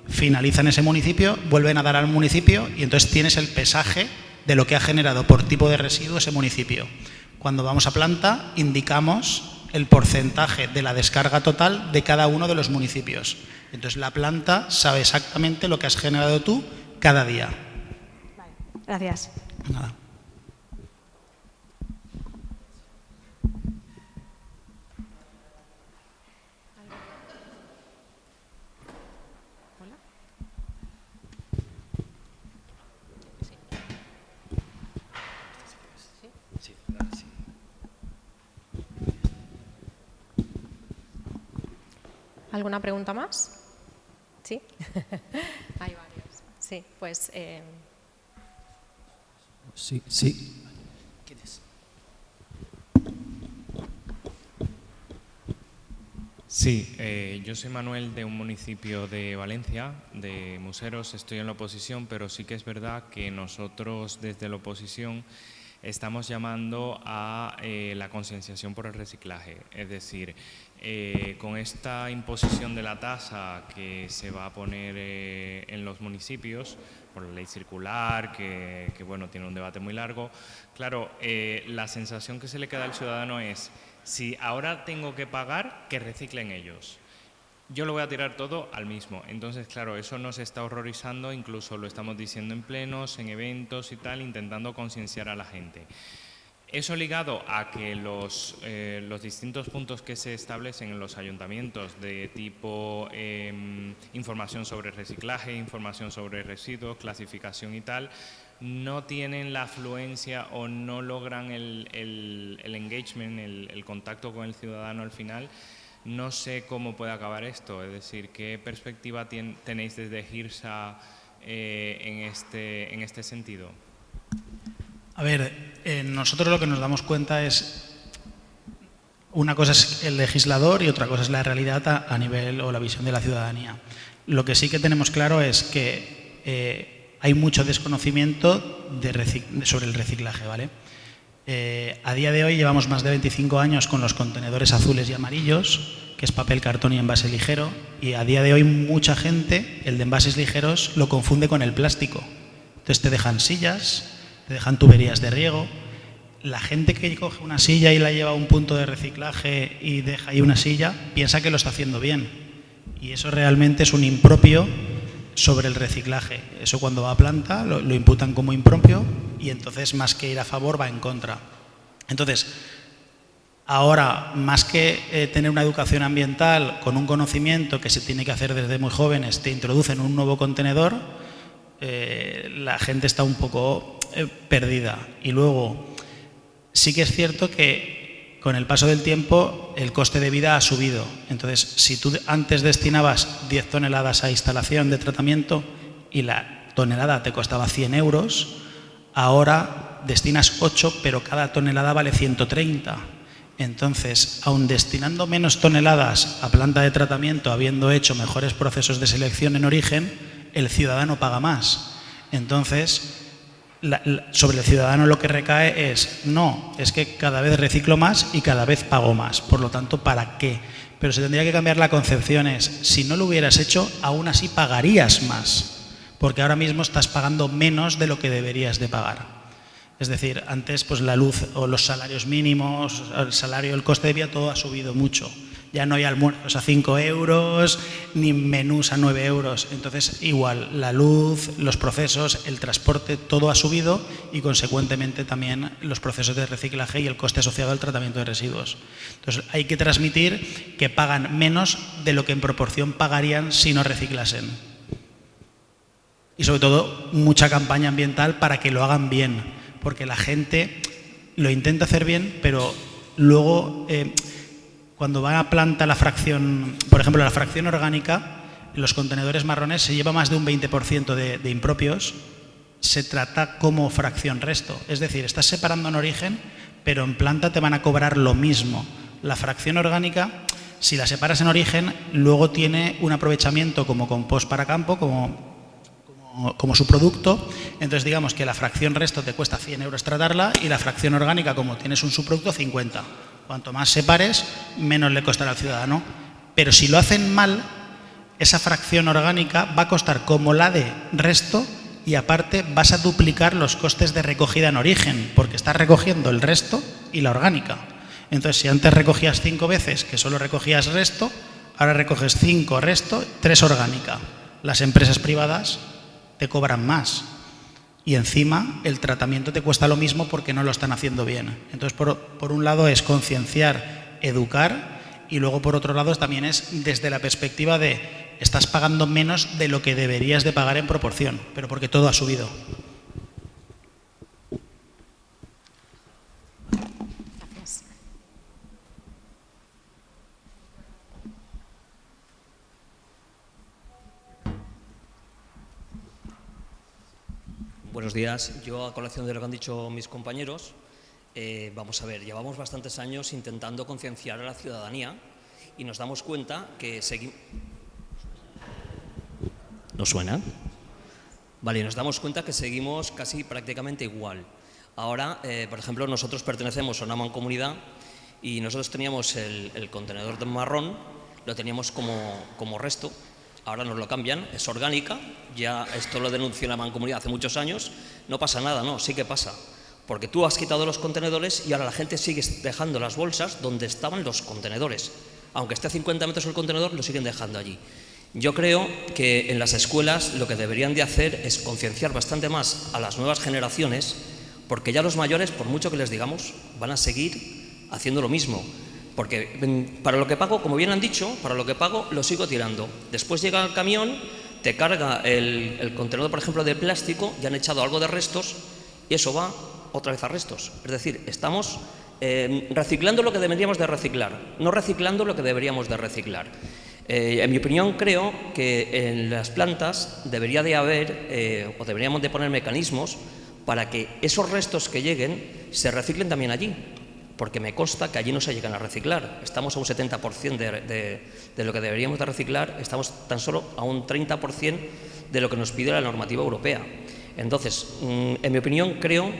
finalizan ese municipio, vuelven a dar al municipio y entonces tienes el pesaje de lo que ha generado por tipo de residuo ese municipio. Cuando vamos a planta, indicamos el porcentaje de la descarga total de cada uno de los municipios. Entonces la planta sabe exactamente lo que has generado tú cada día. Vale, gracias. Nada. ¿Alguna pregunta más? ¿Sí? Hay varios. Sí, pues... Sí. ¿Quién es? Sí, yo soy Manuel, de un municipio de Valencia, de Museros. Estoy en la oposición, pero sí que es verdad que nosotros desde la oposición estamos llamando a la concienciación por el reciclaje. Es decir, con esta imposición de la tasa que se va a poner en los municipios, por la ley circular, que bueno, tiene un debate muy largo, claro, la sensación que se le queda al ciudadano es, si ahora tengo que pagar, que reciclen ellos. Yo lo voy a tirar todo al mismo. Entonces, claro, eso nos está horrorizando, incluso lo estamos diciendo en plenos, en eventos y tal, intentando concienciar a la gente. Eso ligado a que los distintos puntos que se establecen en los ayuntamientos de tipo información sobre reciclaje, información sobre residuos, clasificación y tal, no tienen la afluencia o no logran el engagement, el contacto con el ciudadano al final. No sé cómo puede acabar esto, es decir, ¿qué perspectiva tenéis desde GIRSA en este sentido? A ver, nosotros lo que nos damos cuenta es, una cosa es el legislador y otra cosa es la realidad a nivel o la visión de la ciudadanía. Lo que sí que tenemos claro es que hay mucho desconocimiento sobre el reciclaje, ¿vale? A día de hoy llevamos más de 25 años con los contenedores azules y amarillos, que es papel, cartón y envase ligero, y a día de hoy mucha gente el de envases ligeros lo confunde con el plástico. Entonces te dejan sillas, te dejan tuberías de riego. La gente que coge una silla y la lleva a un punto de reciclaje y deja ahí una silla, piensa que lo está haciendo bien. Y eso realmente es un impropio sobre el reciclaje. Eso cuando va a planta lo imputan como impropio y entonces más que ir a favor va en contra. Entonces, ahora más que tener una educación ambiental con un conocimiento que se tiene que hacer desde muy jóvenes, te introducen un nuevo contenedor, la gente está un poco perdida. Y luego, sí que es cierto que con el paso del tiempo el coste de vida ha subido. Entonces, si tú antes destinabas 10 toneladas a instalación de tratamiento y la tonelada te costaba 100 euros, ahora destinas 8, pero cada tonelada vale 130. Entonces, aun destinando menos toneladas a planta de tratamiento, habiendo hecho mejores procesos de selección en origen, el ciudadano paga más. Entonces, sobre el ciudadano lo que recae es, no, es que cada vez reciclo más y cada vez pago más. Por lo tanto, ¿para qué? Pero se tendría que cambiar la concepción, es, si no lo hubieras hecho, aún así pagarías más, porque ahora mismo estás pagando menos de lo que deberías de pagar. Es decir, antes pues la luz o los salarios mínimos, el salario, el coste de vida, todo ha subido mucho. Ya no hay almuerzos a 5 euros, ni menús a 9 euros. Entonces, igual, la luz, los procesos, el transporte, todo ha subido y, consecuentemente, también los procesos de reciclaje y el coste asociado al tratamiento de residuos. Entonces, hay que transmitir que pagan menos de lo que en proporción pagarían si no reciclasen. Y, sobre todo, mucha campaña ambiental para que lo hagan bien, porque la gente lo intenta hacer bien, pero luego... cuando va a planta la fracción, por ejemplo, la fracción orgánica, en los contenedores marrones se lleva más de un 20% de impropios, se trata como fracción resto. Es decir, estás separando en origen, pero en planta te van a cobrar lo mismo. La fracción orgánica, si la separas en origen, luego tiene un aprovechamiento como compost para campo, como su producto. Entonces, digamos que la fracción resto te cuesta 100 euros tratarla y la fracción orgánica, como tienes un subproducto, 50. Cuanto más separes, menos le costará al ciudadano. Pero si lo hacen mal, esa fracción orgánica va a costar como la de resto y aparte vas a duplicar los costes de recogida en origen, porque estás recogiendo el resto y la orgánica. Entonces, si antes recogías 5 veces, que solo recogías resto, ahora recoges 5 resto, 3 orgánica. Las empresas privadas te cobran más. Y encima el tratamiento te cuesta lo mismo porque no lo están haciendo bien. Entonces, por un lado es concienciar, educar, y luego por otro lado también es desde la perspectiva de estás pagando menos de lo que deberías de pagar en proporción, pero porque todo ha subido. Gracias. Buenos días. Yo, a colación de lo que han dicho mis compañeros, vamos a ver, llevamos bastantes años intentando concienciar a la ciudadanía y nos damos cuenta que seguimos... ¿No suena? Vale, nos damos cuenta que seguimos casi prácticamente igual. Ahora, por ejemplo, nosotros pertenecemos a una mancomunidad y nosotros teníamos el contenedor de marrón, lo teníamos como resto. Ahora nos lo cambian, es orgánica, ya esto lo denunció la mancomunidad hace muchos años, no pasa nada, no, sí que pasa, porque tú has quitado los contenedores y ahora la gente sigue dejando las bolsas donde estaban los contenedores, aunque esté a 50 metros el contenedor, lo siguen dejando allí. Yo creo que en las escuelas lo que deberían de hacer es concienciar bastante más a las nuevas generaciones, porque ya los mayores, por mucho que les digamos, van a seguir haciendo lo mismo. Porque para lo que pago, como bien han dicho, para lo que pago lo sigo tirando. Después llega el camión, te carga el contenedor, por ejemplo, de plástico, ya han echado algo de restos y eso va otra vez a restos. Es decir, estamos reciclando lo que deberíamos de reciclar, no reciclando lo que deberíamos de reciclar. En mi opinión, creo que en las plantas debería de haber, o deberíamos de poner mecanismos para que esos restos que lleguen se reciclen también allí. Porque me consta que allí no se llegan a reciclar. Estamos a un 70% de lo que deberíamos de reciclar, estamos tan solo a un 30% de lo que nos pide la normativa europea. Entonces, en mi opinión, creo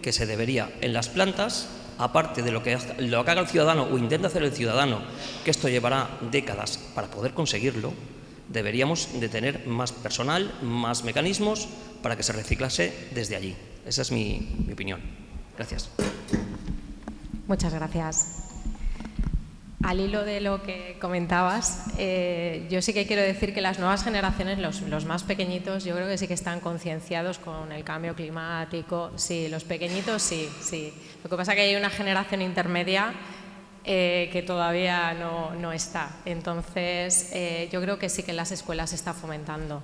que se debería, en las plantas, aparte de lo que haga el ciudadano o intenta hacer el ciudadano, que esto llevará décadas para poder conseguirlo, deberíamos de tener más personal, más mecanismos para que se reciclase desde allí. Esa es mi opinión. Gracias. Muchas gracias. Al hilo de lo que comentabas, yo sí que quiero decir que las nuevas generaciones, los más pequeñitos, yo creo que sí que están concienciados con el cambio climático. Sí, los pequeñitos sí. Lo que pasa es que hay una generación intermedia que todavía no está. Entonces, yo creo que sí que en las escuelas se está fomentando.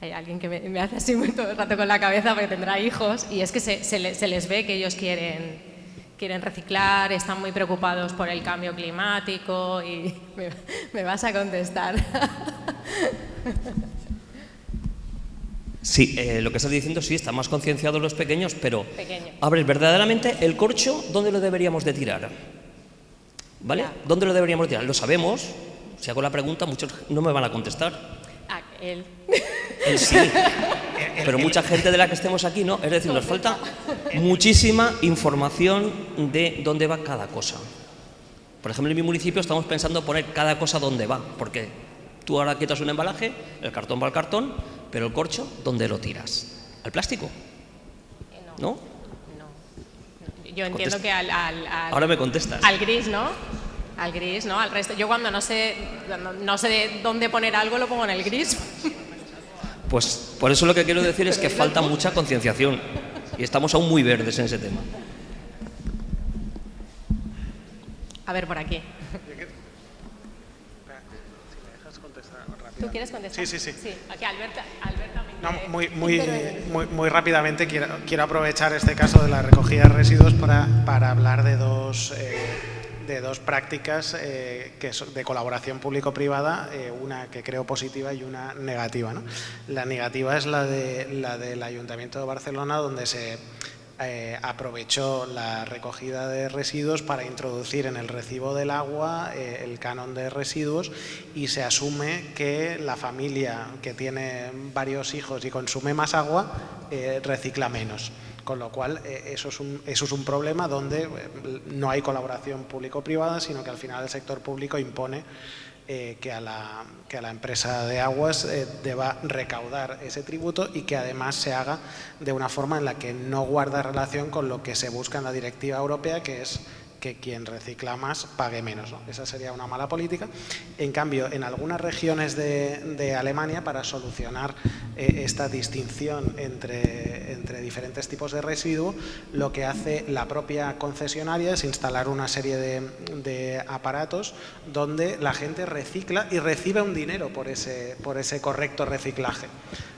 Hay alguien que me hace así todo el rato con la cabeza porque tendrá hijos y es que se les ve que ellos quieren reciclar, están muy preocupados por el cambio climático y me vas a contestar. Sí, lo que estás diciendo sí, están más concienciados los pequeños, pero a ver, verdaderamente el corcho, ¿dónde lo deberíamos de tirar? ¿Vale? Ya. ¿Dónde lo deberíamos de tirar? Lo sabemos, si hago la pregunta muchos no me van a contestar. Él. Él sí, pero mucha gente de la que estemos aquí no, es decir, nos falta muchísima información de dónde va cada cosa. Por ejemplo, en mi municipio estamos pensando poner cada cosa dónde va, porque tú ahora quitas un embalaje, el cartón va al cartón, pero el corcho, ¿dónde lo tiras? ¿Al plástico? ¿No? Yo entiendo que ahora me contestas. Al gris, ¿no? Al gris, ¿no? Al resto. Yo cuando no sé dónde poner algo, lo pongo en el gris. Pues por eso lo que quiero decir es que falta mucha concienciación y estamos aún muy verdes en ese tema. A ver, por aquí. ¿Tú quieres contestar? Sí. Aquí Alberta muy rápidamente quiero aprovechar este caso de la recogida de residuos para hablar de dos prácticas que son de colaboración público-privada, una que creo positiva y una negativa, ¿no? La negativa es la del Ayuntamiento de Barcelona, donde se aprovechó la recogida de residuos para introducir en el recibo del agua el canon de residuos y se asume que la familia que tiene varios hijos y consume más agua recicla menos. Con lo cual, eso es un problema donde no hay colaboración público-privada, sino que al final el sector público impone que a la empresa de aguas deba recaudar ese tributo y que además se haga de una forma en la que no guarda relación con lo que se busca en la directiva europea, que es que quien recicla más pague menos, ¿no? Esa sería una mala política. En cambio, en algunas regiones de Alemania, para solucionar esta distinción entre diferentes tipos de residuo, lo que hace la propia concesionaria es instalar una serie de aparatos donde la gente recicla y recibe un dinero por ese correcto reciclaje.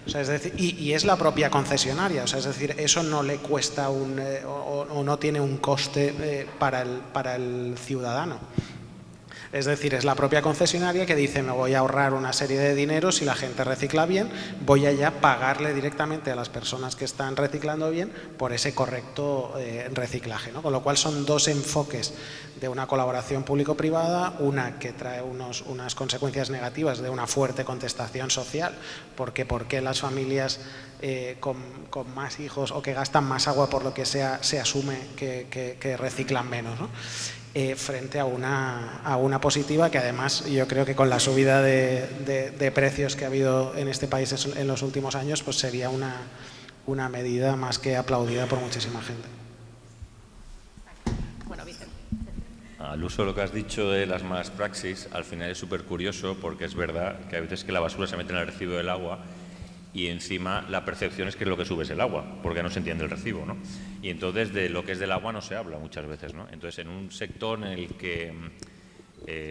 O sea, es decir, y es la propia concesionaria, o sea, es decir, eso no le cuesta o no tiene un coste para el ciudadano. Es decir, es la propia concesionaria que dice me voy a ahorrar una serie de dinero si la gente recicla bien, voy a ya pagarle directamente a las personas que están reciclando bien por ese correcto reciclaje, ¿no? Con lo cual son dos enfoques de una colaboración público-privada, una que trae unas consecuencias negativas de una fuerte contestación social, porque ¿por qué las familias con más hijos o que gastan más agua por lo que sea se asume que reciclan menos, ¿no? Frente a una positiva que además yo creo que con la subida de precios que ha habido en este país en los últimos años, pues sería una medida más que aplaudida por muchísima gente. Bueno, Vicente. Al uso de lo que has dicho de las malas praxis, al final es súper curioso porque es verdad que hay veces que la basura se mete en el recibo del agua y encima la percepción es que lo que sube es el agua, porque no se entiende el recibo, ¿no? Y entonces de lo que es del agua no se habla muchas veces, ¿no? Entonces en un sector en el que,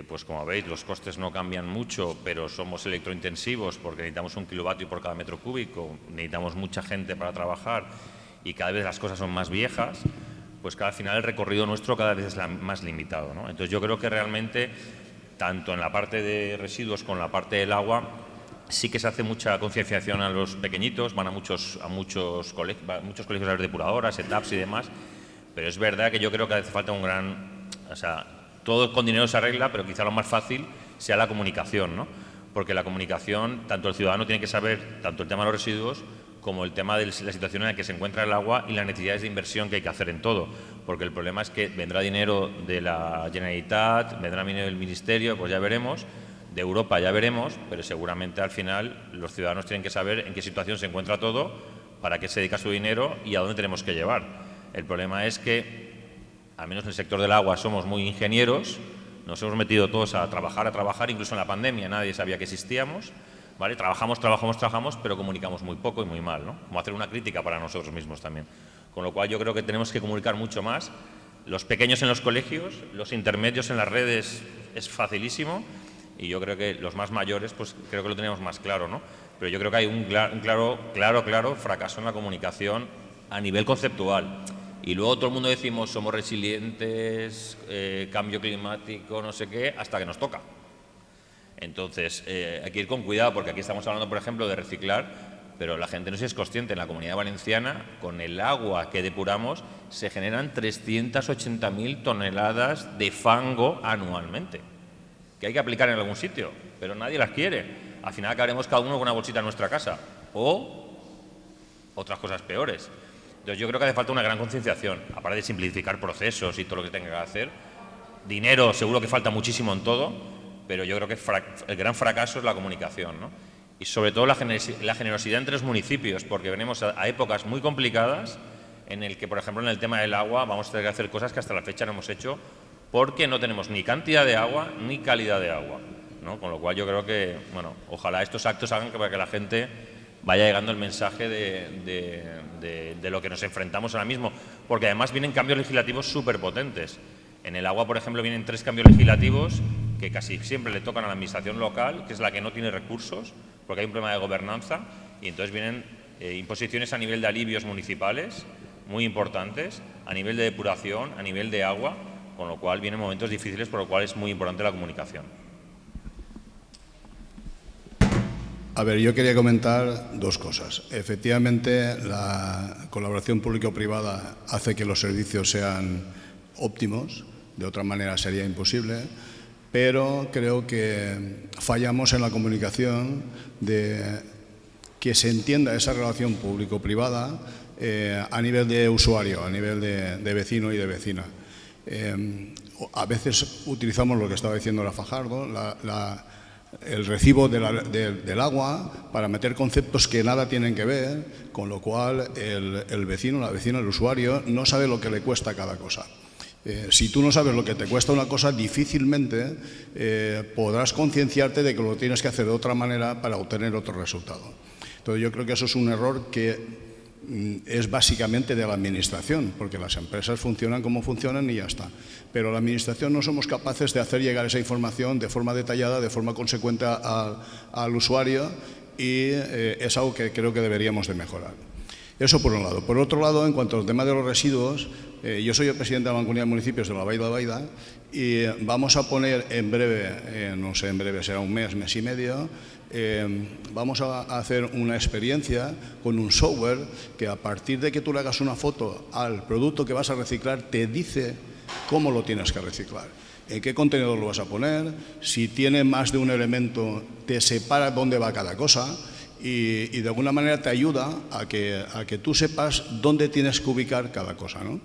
pues como veis, los costes no cambian mucho, pero somos electrointensivos porque necesitamos 1 kilovatio por cada metro cúbico, necesitamos mucha gente para trabajar y cada vez las cosas son más viejas, pues que al final el recorrido nuestro cada vez es más limitado, ¿no? Entonces yo creo que realmente, tanto en la parte de residuos como en la parte del agua, sí que se hace mucha concienciación a los pequeñitos, van a muchos colegios a ver depuradoras, ETAPS y demás, pero es verdad que yo creo que hace falta un gran... O sea, todo con dinero se arregla, pero quizá lo más fácil sea la comunicación, ¿no? Porque la comunicación, tanto el ciudadano tiene que saber, tanto el tema de los residuos, como el tema de la situación en la que se encuentra el agua y las necesidades de inversión que hay que hacer en todo. Porque el problema es que vendrá dinero de la Generalitat, vendrá dinero del Ministerio, pues ya veremos, de Europa ya veremos, pero seguramente al final los ciudadanos tienen que saber en qué situación se encuentra todo, para qué se dedica su dinero y a dónde tenemos que llevar. El problema es que, al menos en el sector del agua, somos muy ingenieros, nos hemos metido todos a trabajar, incluso en la pandemia nadie sabía que existíamos, ¿vale? Trabajamos, pero comunicamos muy poco y muy mal, ¿no? Como hacer una crítica para nosotros mismos también. Con lo cual yo creo que tenemos que comunicar mucho más. Los pequeños en los colegios, los intermedios en las redes es facilísimo, y yo creo que los más mayores, pues creo que lo tenemos más claro, ¿no? Pero yo creo que hay un claro fracaso en la comunicación a nivel conceptual. Y luego todo el mundo decimos somos resilientes, cambio climático, no sé qué, hasta que nos toca. Entonces, hay que ir con cuidado, porque aquí estamos hablando, por ejemplo, de reciclar, pero la gente no es consciente. En la Comunidad Valenciana, con el agua que depuramos, se generan 380.000 toneladas de fango anualmente, que hay que aplicar en algún sitio, pero nadie las quiere. Al final acabaremos cada uno con una bolsita en nuestra casa, o otras cosas peores. Entonces yo creo que hace falta una gran concienciación, aparte de simplificar procesos y todo lo que tenga que hacer. Dinero seguro que falta muchísimo en todo, pero yo creo que el gran fracaso es la comunicación, ¿no? Y sobre todo la generosidad entre los municipios, porque venimos a épocas muy complicadas en el que, por ejemplo, en el tema del agua vamos a tener que hacer cosas que hasta la fecha no hemos hecho, porque no tenemos ni cantidad de agua ni calidad de agua, ¿no? Con lo cual yo creo que, bueno, ojalá estos actos hagan para que la gente vaya llegando el mensaje de lo que nos enfrentamos ahora mismo, porque además vienen cambios legislativos súper potentes. En el agua, por ejemplo, vienen 3 cambios legislativos que casi siempre le tocan a la administración local, que es la que no tiene recursos, porque hay un problema de gobernanza, y entonces vienen imposiciones a nivel de alivios municipales muy importantes, a nivel de depuración, a nivel de agua, con lo cual vienen momentos difíciles, por lo cual es muy importante la comunicación. A ver, yo quería comentar 2 cosas. Efectivamente, la colaboración público-privada hace que los servicios sean óptimos, de otra manera sería imposible, pero creo que fallamos en la comunicación de que se entienda esa relación público-privada a nivel de usuario, a nivel de vecino y de vecina. A veces utilizamos lo que estaba diciendo la Fajardo, el recibo del agua para meter conceptos que nada tienen que ver, con lo cual el vecino, la vecina, el usuario no sabe lo que le cuesta cada cosa. Si tú no sabes lo que te cuesta una cosa, difícilmente podrás concienciarte de que lo tienes que hacer de otra manera para obtener otro resultado. Entonces yo creo que eso es un error que es básicamente de la administración, porque las empresas funcionan como funcionan y ya está. Pero la administración no somos capaces de hacer llegar esa información de forma detallada, de forma consecuente al usuario, y es algo que creo que deberíamos de mejorar. Eso por un lado. Por otro lado, en cuanto al tema de los residuos, yo soy el presidente de la Mancomunidad de Municipios de la Vall de Baida y vamos a poner en breve, no sé, en breve será un mes, mes y medio, vamos a hacer una experiencia con un software que a partir de que tú le hagas una foto al producto que vas a reciclar, te dice cómo lo tienes que reciclar, en qué contenedor lo vas a poner, si tiene más de un elemento, te separa dónde va cada cosa y de alguna manera te ayuda a que tú sepas dónde tienes que ubicar cada cosa, ¿no?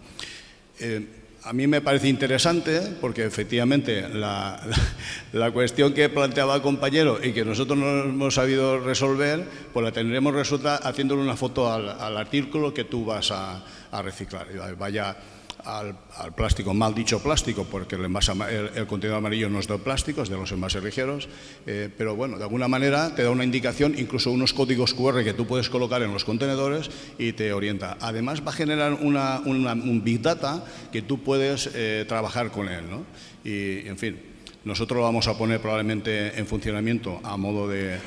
A mí me parece interesante porque efectivamente la cuestión que planteaba el compañero y que nosotros no hemos sabido resolver, pues la tendremos resuelta haciéndole una foto al artículo que tú vas a reciclar. Vaya al plástico, mal dicho plástico, porque el contenedor amarillo no es de plástico, es de los envases ligeros, pero bueno, de alguna manera te da una indicación, incluso unos códigos QR que tú puedes colocar en los contenedores y te orienta. Además va a generar un Big Data que tú puedes trabajar con él, ¿no? Y en fin, nosotros lo vamos a poner probablemente en funcionamiento a modo de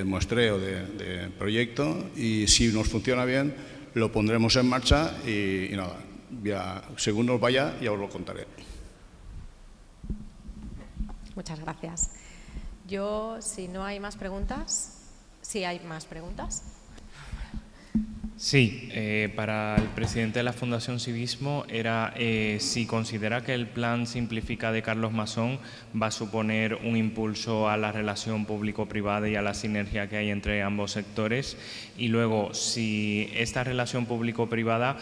muestreo, de proyecto, y si nos funciona bien, lo pondremos en marcha y nada, ya, según nos vaya, ya os lo contaré. Muchas gracias. Yo, si no hay más preguntas, ¿sí hay más preguntas? Sí, para el presidente de la Fundación Civismo era si considera que el plan Simplifica de Carlos Masón va a suponer un impulso a la relación público-privada y a la sinergia que hay entre ambos sectores, y luego si esta relación público-privada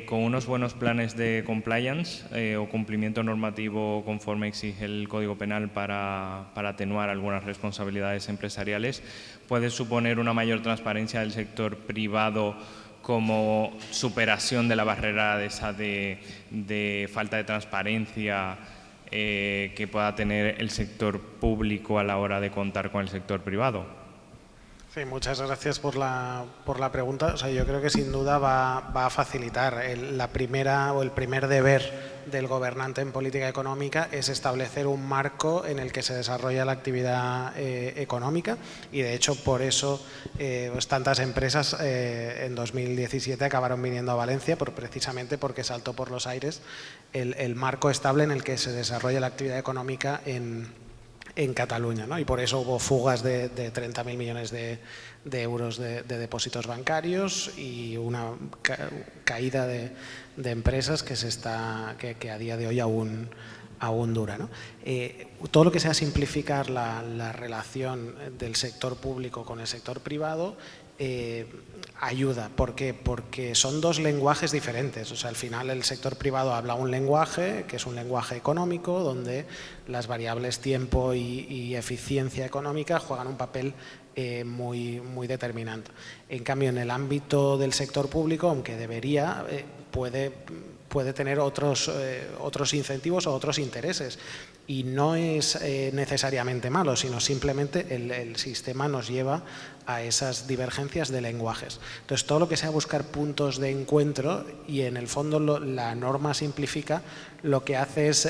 con unos buenos planes de compliance o cumplimiento normativo conforme exige el Código Penal para atenuar algunas responsabilidades empresariales, puede suponer una mayor transparencia del sector privado como superación de la barrera de falta de transparencia que pueda tener el sector público a la hora de contar con el sector privado. Sí, muchas gracias por la pregunta. O sea, yo creo que sin duda va a facilitar. El primer deber del gobernante en política económica es establecer un marco en el que se desarrolla la actividad económica, y de hecho por eso pues tantas empresas en 2017 acabaron viniendo a Valencia precisamente porque saltó por los aires el marco estable en el que se desarrolla la actividad económica en Cataluña, ¿no? Y por eso hubo fugas de 30.000 millones de euros de depósitos bancarios y una caída de empresas que a día de hoy aún dura, ¿no? Todo lo que sea simplificar la relación del sector público con el sector privado ayuda. ¿Por qué? Porque son dos lenguajes diferentes. O sea, al final el sector privado habla un lenguaje que es un lenguaje económico, donde las variables tiempo y eficiencia económica juegan un papel muy determinante. En cambio, en el ámbito del sector público, aunque debería, puede tener otros incentivos o otros intereses, y no es necesariamente malo, sino simplemente el sistema nos lleva a esas divergencias de lenguajes. Entonces, todo lo que sea buscar puntos de encuentro, y en el fondo la norma Simplifica lo que hace es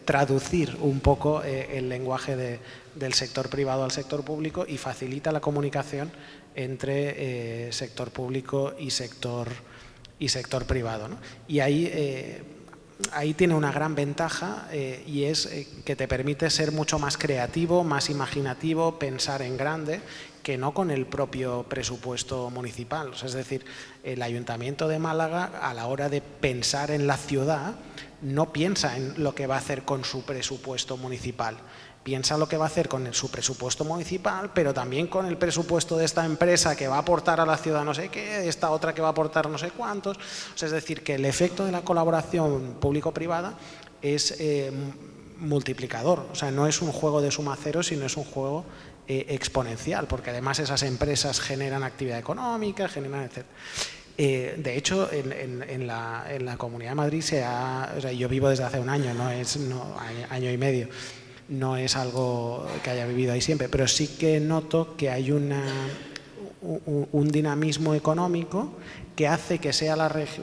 traducir un poco el lenguaje del sector privado al sector público, y facilita la comunicación entre sector público y sector privado, ¿no? Y ahí tiene una gran ventaja, y es que te permite ser mucho más creativo, más imaginativo, pensar en grande, que no con el propio presupuesto municipal. O sea, es decir, el Ayuntamiento de Málaga, a la hora de pensar en la ciudad, no piensa en lo que va a hacer con su presupuesto municipal. Piensa lo que va a hacer con su presupuesto municipal, pero también con el presupuesto de esta empresa que va a aportar a la ciudad no sé qué, de esta otra que va a aportar no sé cuántos. O sea, es decir, que el efecto de la colaboración público-privada es multiplicador. O sea, no es un juego de suma cero, sino es un juego exponencial, porque además esas empresas generan actividad económica, generan etc. De hecho, en la Comunidad de Madrid o sea, yo vivo desde hace un año, año y medio. No es algo que haya vivido ahí siempre, pero sí que noto que hay un dinamismo económico que hace que sea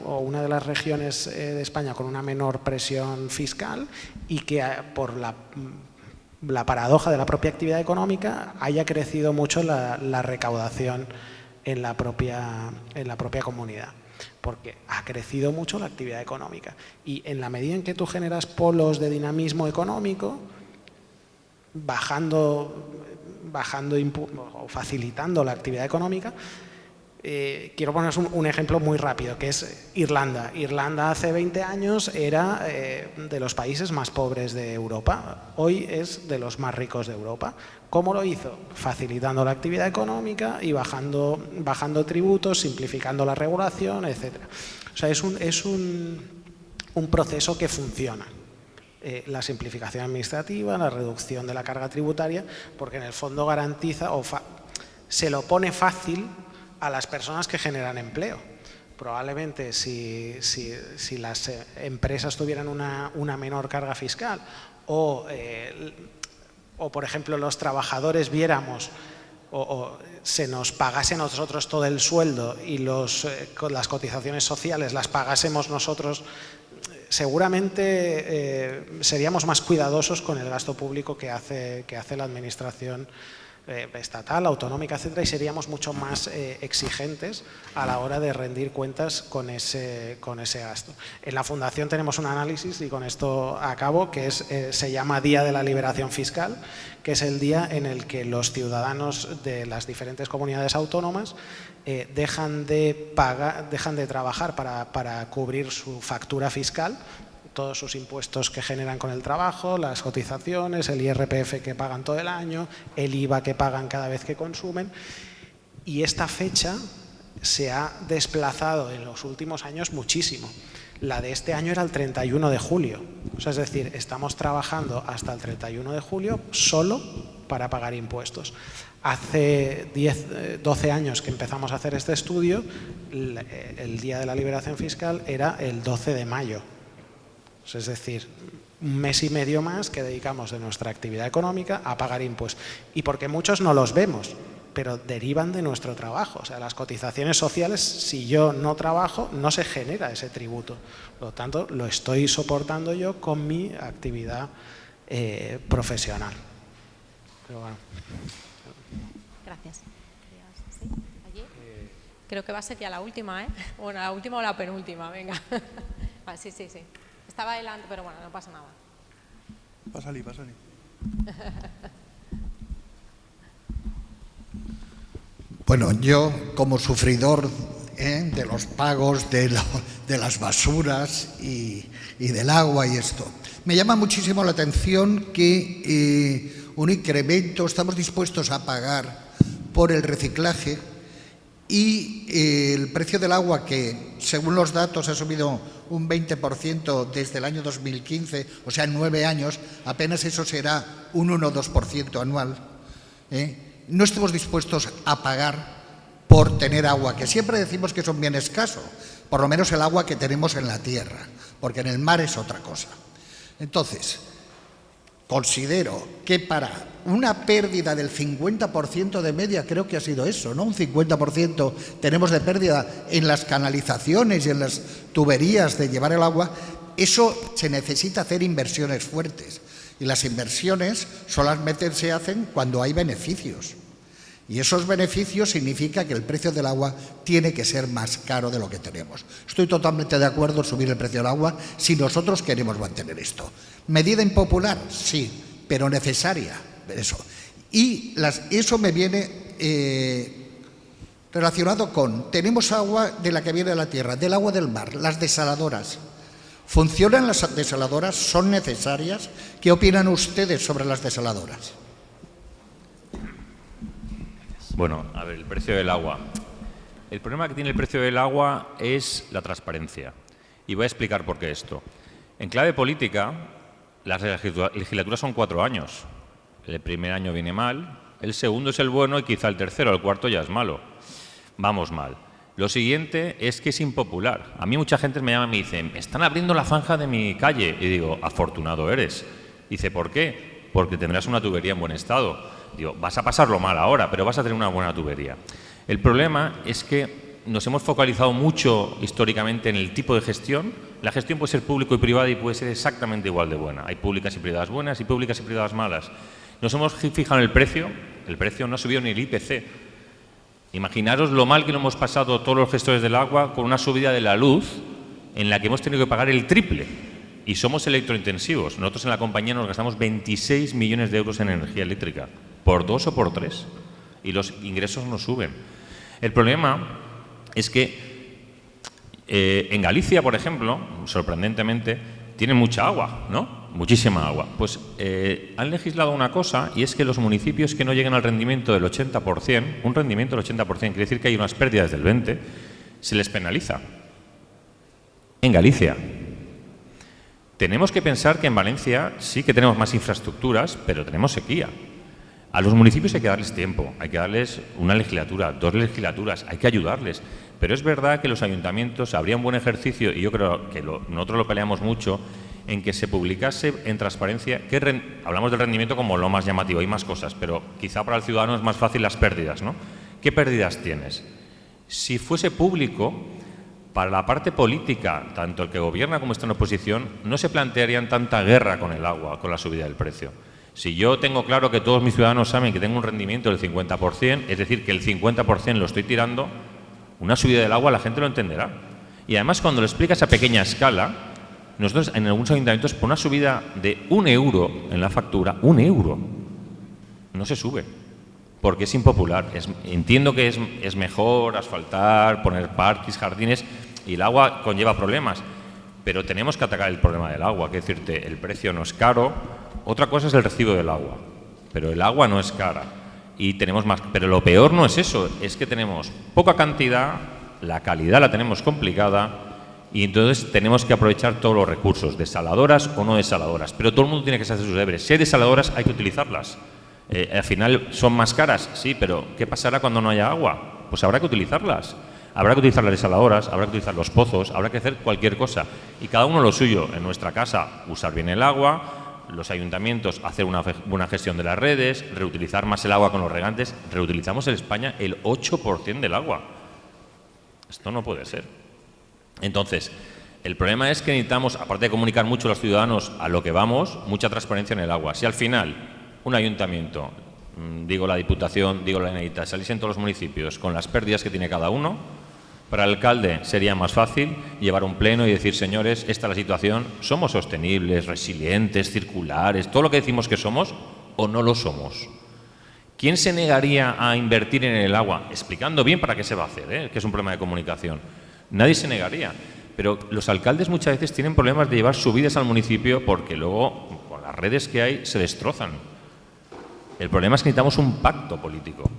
una de las regiones de España con una menor presión fiscal, y que por la paradoja de la propia actividad económica, haya crecido mucho la recaudación en la propia comunidad, porque ha crecido mucho la actividad económica. Y en la medida en que tú generas polos de dinamismo económico, bajando o facilitando la actividad económica, quiero poneros un ejemplo muy rápido, que es Irlanda. Irlanda hace 20 años era de los países más pobres de Europa, hoy es de los más ricos de Europa. ¿Cómo lo hizo? Facilitando la actividad económica y bajando tributos, simplificando la regulación, etc. O sea, es un proceso que funciona. La simplificación administrativa, la reducción de la carga tributaria, porque en el fondo garantiza o se lo pone fácil a las personas que generan empleo. Probablemente si las empresas tuvieran una menor carga fiscal o por ejemplo los trabajadores viéramos o se nos pagase a nosotros todo el sueldo y las cotizaciones sociales las pagásemos nosotros, seguramente seríamos más cuidadosos con el gasto público que hace la administración estatal, autonómica, etcétera, y seríamos mucho más exigentes a la hora de rendir cuentas con ese gasto. En la Fundación tenemos un análisis, y con esto acabo, que se llama Día de la Liberación Fiscal, que es el día en el que los ciudadanos de las diferentes comunidades autónomas dejan de trabajar para cubrir su factura fiscal, todos sus impuestos que generan con el trabajo, las cotizaciones, el IRPF que pagan todo el año, el IVA que pagan cada vez que consumen. Y esta fecha se ha desplazado en los últimos años muchísimo. La de este año era el 31 de julio. O sea, es decir, estamos trabajando hasta el 31 de julio solo para pagar impuestos. Hace 12 años que empezamos a hacer este estudio, el Día de la Liberación Fiscal era el 12 de mayo. Es decir, un mes y medio más que dedicamos de nuestra actividad económica a pagar impuestos. Y porque muchos no los vemos, pero derivan de nuestro trabajo. O sea, las cotizaciones sociales, si yo no trabajo, no se genera ese tributo. Por lo tanto, lo estoy soportando yo con mi actividad profesional. Pero bueno. Gracias. ¿Sí? ¿Allí? Creo que va a ser ya la última, ¿eh? Bueno, la última o la penúltima, venga. Ah, sí. Estaba adelante, pero bueno, no pasa nada. Pásale. Bueno, yo como sufridor de los pagos de las basuras y del agua y esto, me llama muchísimo la atención que un incremento, estamos dispuestos a pagar por el reciclaje, y el precio del agua, que según los datos ha subido un 20% desde el año 2015, o sea, en 9 años, apenas eso será un 1 o 2% anual, no estemos dispuestos a pagar por tener agua, que siempre decimos que es un bien escaso, por lo menos el agua que tenemos en la tierra, porque en el mar es otra cosa. Entonces, considero que para una pérdida del 50% de media, creo que ha sido eso, ¿no? Un 50% tenemos de pérdida en las canalizaciones y en las tuberías de llevar el agua. Eso se necesita hacer inversiones fuertes. Y las inversiones solamente se hacen cuando hay beneficios. Y esos beneficios significa que el precio del agua tiene que ser más caro de lo que tenemos. Estoy totalmente de acuerdo en subir el precio del agua si nosotros queremos mantener esto. ¿Medida impopular? Sí, pero necesaria. Eso. Y eso me viene relacionado con, tenemos agua de la que viene de la tierra, del agua del mar, las desaladoras. ¿Funcionan las desaladoras? ¿Son necesarias? ¿Qué opinan ustedes sobre las desaladoras? Bueno, a ver, el precio del agua. El problema que tiene el precio del agua es la transparencia. Y voy a explicar por qué esto. En clave política, las legislaturas son 4 años. El primer año viene mal, el segundo es el bueno y quizá el tercero, el cuarto ya es malo. Vamos mal. Lo siguiente es que es impopular. A mí mucha gente me llama y me dice, me están abriendo la zanja de mi calle. Y digo, afortunado eres. Dice, ¿por qué? Porque tendrás una tubería en buen estado. Digo, vas a pasarlo mal ahora, pero vas a tener una buena tubería. El problema es que nos hemos focalizado mucho históricamente en el tipo de gestión. La gestión puede ser público y privada y puede ser exactamente igual de buena. Hay públicas y privadas buenas y públicas y privadas malas. Nos hemos fijado en el precio no ha subido ni el IPC. Imaginaros lo mal que lo hemos pasado todos los gestores del agua con una subida de la luz en la que hemos tenido que pagar el triple. Y somos electrointensivos. Nosotros en la compañía nos gastamos 26 millones de euros en energía eléctrica, por 2 o por 3. Y los ingresos no suben. El problema es que en Galicia, por ejemplo, sorprendentemente, tienen mucha agua, ¿no? Muchísima agua. Pues han legislado una cosa, y es que los municipios que no lleguen al rendimiento del 80%, un rendimiento del 80%, quiere decir que hay unas pérdidas del 20%, se les penaliza. En Galicia. Tenemos que pensar que en Valencia sí que tenemos más infraestructuras, pero tenemos sequía. A los municipios hay que darles tiempo, hay que darles una legislatura, 2 legislaturas, hay que ayudarles. Pero es verdad que los ayuntamientos habría un buen ejercicio, y yo creo que nosotros lo peleamos mucho, en que se publicase en transparencia, hablamos del rendimiento como lo más llamativo, hay más cosas, pero quizá para el ciudadano es más fácil las pérdidas, ¿no? ¿Qué pérdidas tienes? Si fuese público, para la parte política, tanto el que gobierna como está en oposición, no se plantearían tanta guerra con el agua, con la subida del precio. Si yo tengo claro que todos mis ciudadanos saben que tengo un rendimiento del 50%, es decir, que el 50% lo estoy tirando, una subida del agua la gente lo entenderá. Y además, cuando lo explicas a pequeña escala, nosotros en algunos ayuntamientos, por una subida de 1 euro en la factura, 1 euro, no se sube, porque es impopular. Entiendo que es mejor asfaltar, poner parques, jardines, y el agua conlleva problemas, pero tenemos que atacar el problema del agua, que es decirte, el precio no es caro. Otra cosa es el recibo del agua, pero el agua no es cara y tenemos más. Pero lo peor no es eso, es que tenemos poca cantidad, la calidad la tenemos complicada y entonces tenemos que aprovechar todos los recursos, desaladoras o no desaladoras. Pero todo el mundo tiene que hacer sus deberes. Si hay desaladoras, hay que utilizarlas. Al final son más caras, sí, pero ¿qué pasará cuando no haya agua? Pues habrá que utilizarlas. Habrá que utilizar las desaladoras, habrá que utilizar los pozos, habrá que hacer cualquier cosa. Y cada uno lo suyo. En nuestra casa, usar bien el agua, los ayuntamientos, hacer una buena gestión de las redes, reutilizar más el agua con los regantes. Reutilizamos en España el 8% del agua. Esto no puede ser. Entonces, el problema es que necesitamos, aparte de comunicar mucho a los ciudadanos a lo que vamos, mucha transparencia en el agua. Si al final un ayuntamiento, digo la Diputación, digo la Generalitat, salís en todos los municipios con las pérdidas que tiene cada uno, para el alcalde sería más fácil llevar un pleno y decir, señores, esta es la situación, somos sostenibles, resilientes, circulares, todo lo que decimos que somos o no lo somos. ¿Quién se negaría a invertir en el agua? Explicando bien para qué se va a hacer, que es un problema de comunicación. Nadie se negaría, pero los alcaldes muchas veces tienen problemas de llevar subidas al municipio porque luego, con las redes que hay, se destrozan. El problema es que necesitamos un pacto político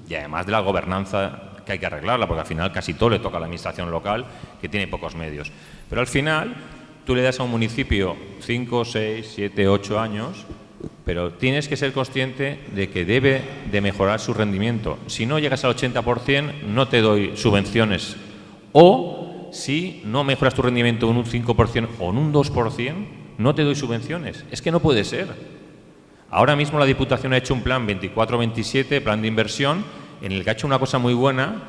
y además de la gobernanza que hay que arreglarla, porque al final casi todo le toca a la administración local, que tiene pocos medios. Pero al final, tú le das a un municipio 5, 6, 7, 8 años, pero tienes que ser consciente de que debe de mejorar su rendimiento. Si no llegas al 80%, no te doy subvenciones. O, si no mejoras tu rendimiento en un 5% o en un 2%, no te doy subvenciones. Es que no puede ser. Ahora mismo la Diputación ha hecho un plan 24-27, plan de inversión, en el que ha hecho una cosa muy buena,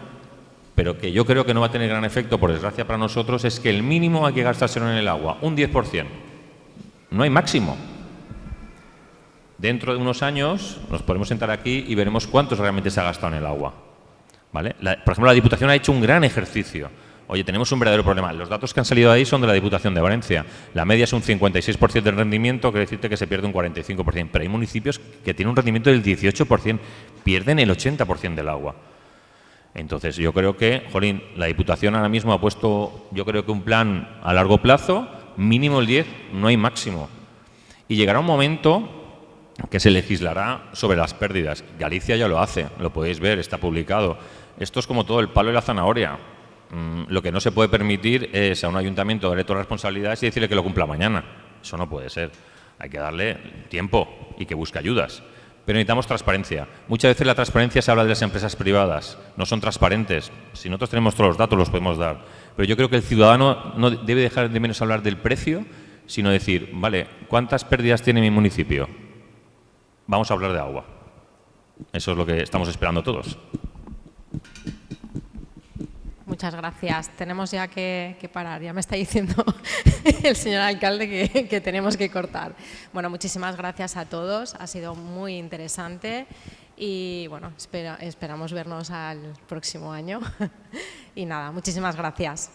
pero que yo creo que no va a tener gran efecto, por desgracia para nosotros, es que el mínimo hay que gastárselo en el agua, un 10%. No hay máximo. Dentro de unos años nos podemos sentar aquí y veremos cuántos realmente se ha gastado en el agua. ¿Vale? Por ejemplo, la Diputación ha hecho un gran ejercicio. Oye, tenemos un verdadero problema. Los datos que han salido de ahí son de la Diputación de Valencia. La media es un 56% del rendimiento, quiere decirte que se pierde un 45%. Pero hay municipios que tienen un rendimiento del 18%, pierden el 80% del agua. Entonces, yo creo que, jolín, la Diputación ahora mismo ha puesto, yo creo que un plan a largo plazo, mínimo el 10, no hay máximo. Y llegará un momento que se legislará sobre las pérdidas. Galicia ya lo hace, lo podéis ver, está publicado. Esto es como todo el palo y la zanahoria. Lo que no se puede permitir es a un ayuntamiento darle todas las responsabilidades y decirle que lo cumpla mañana. Eso no puede ser. Hay que darle tiempo y que busque ayudas. Pero necesitamos transparencia. Muchas veces la transparencia se habla de las empresas privadas. No son transparentes. Si nosotros tenemos todos los datos, los podemos dar. Pero yo creo que el ciudadano no debe dejar de menos hablar del precio, sino decir, vale, ¿cuántas pérdidas tiene mi municipio? Vamos a hablar de agua. Eso es lo que estamos esperando todos. Muchas gracias. Tenemos ya que parar. Ya me está diciendo el señor alcalde que tenemos que cortar. Bueno, muchísimas gracias a todos. Ha sido muy interesante y bueno, esperamos vernos al próximo año. Y nada, muchísimas gracias.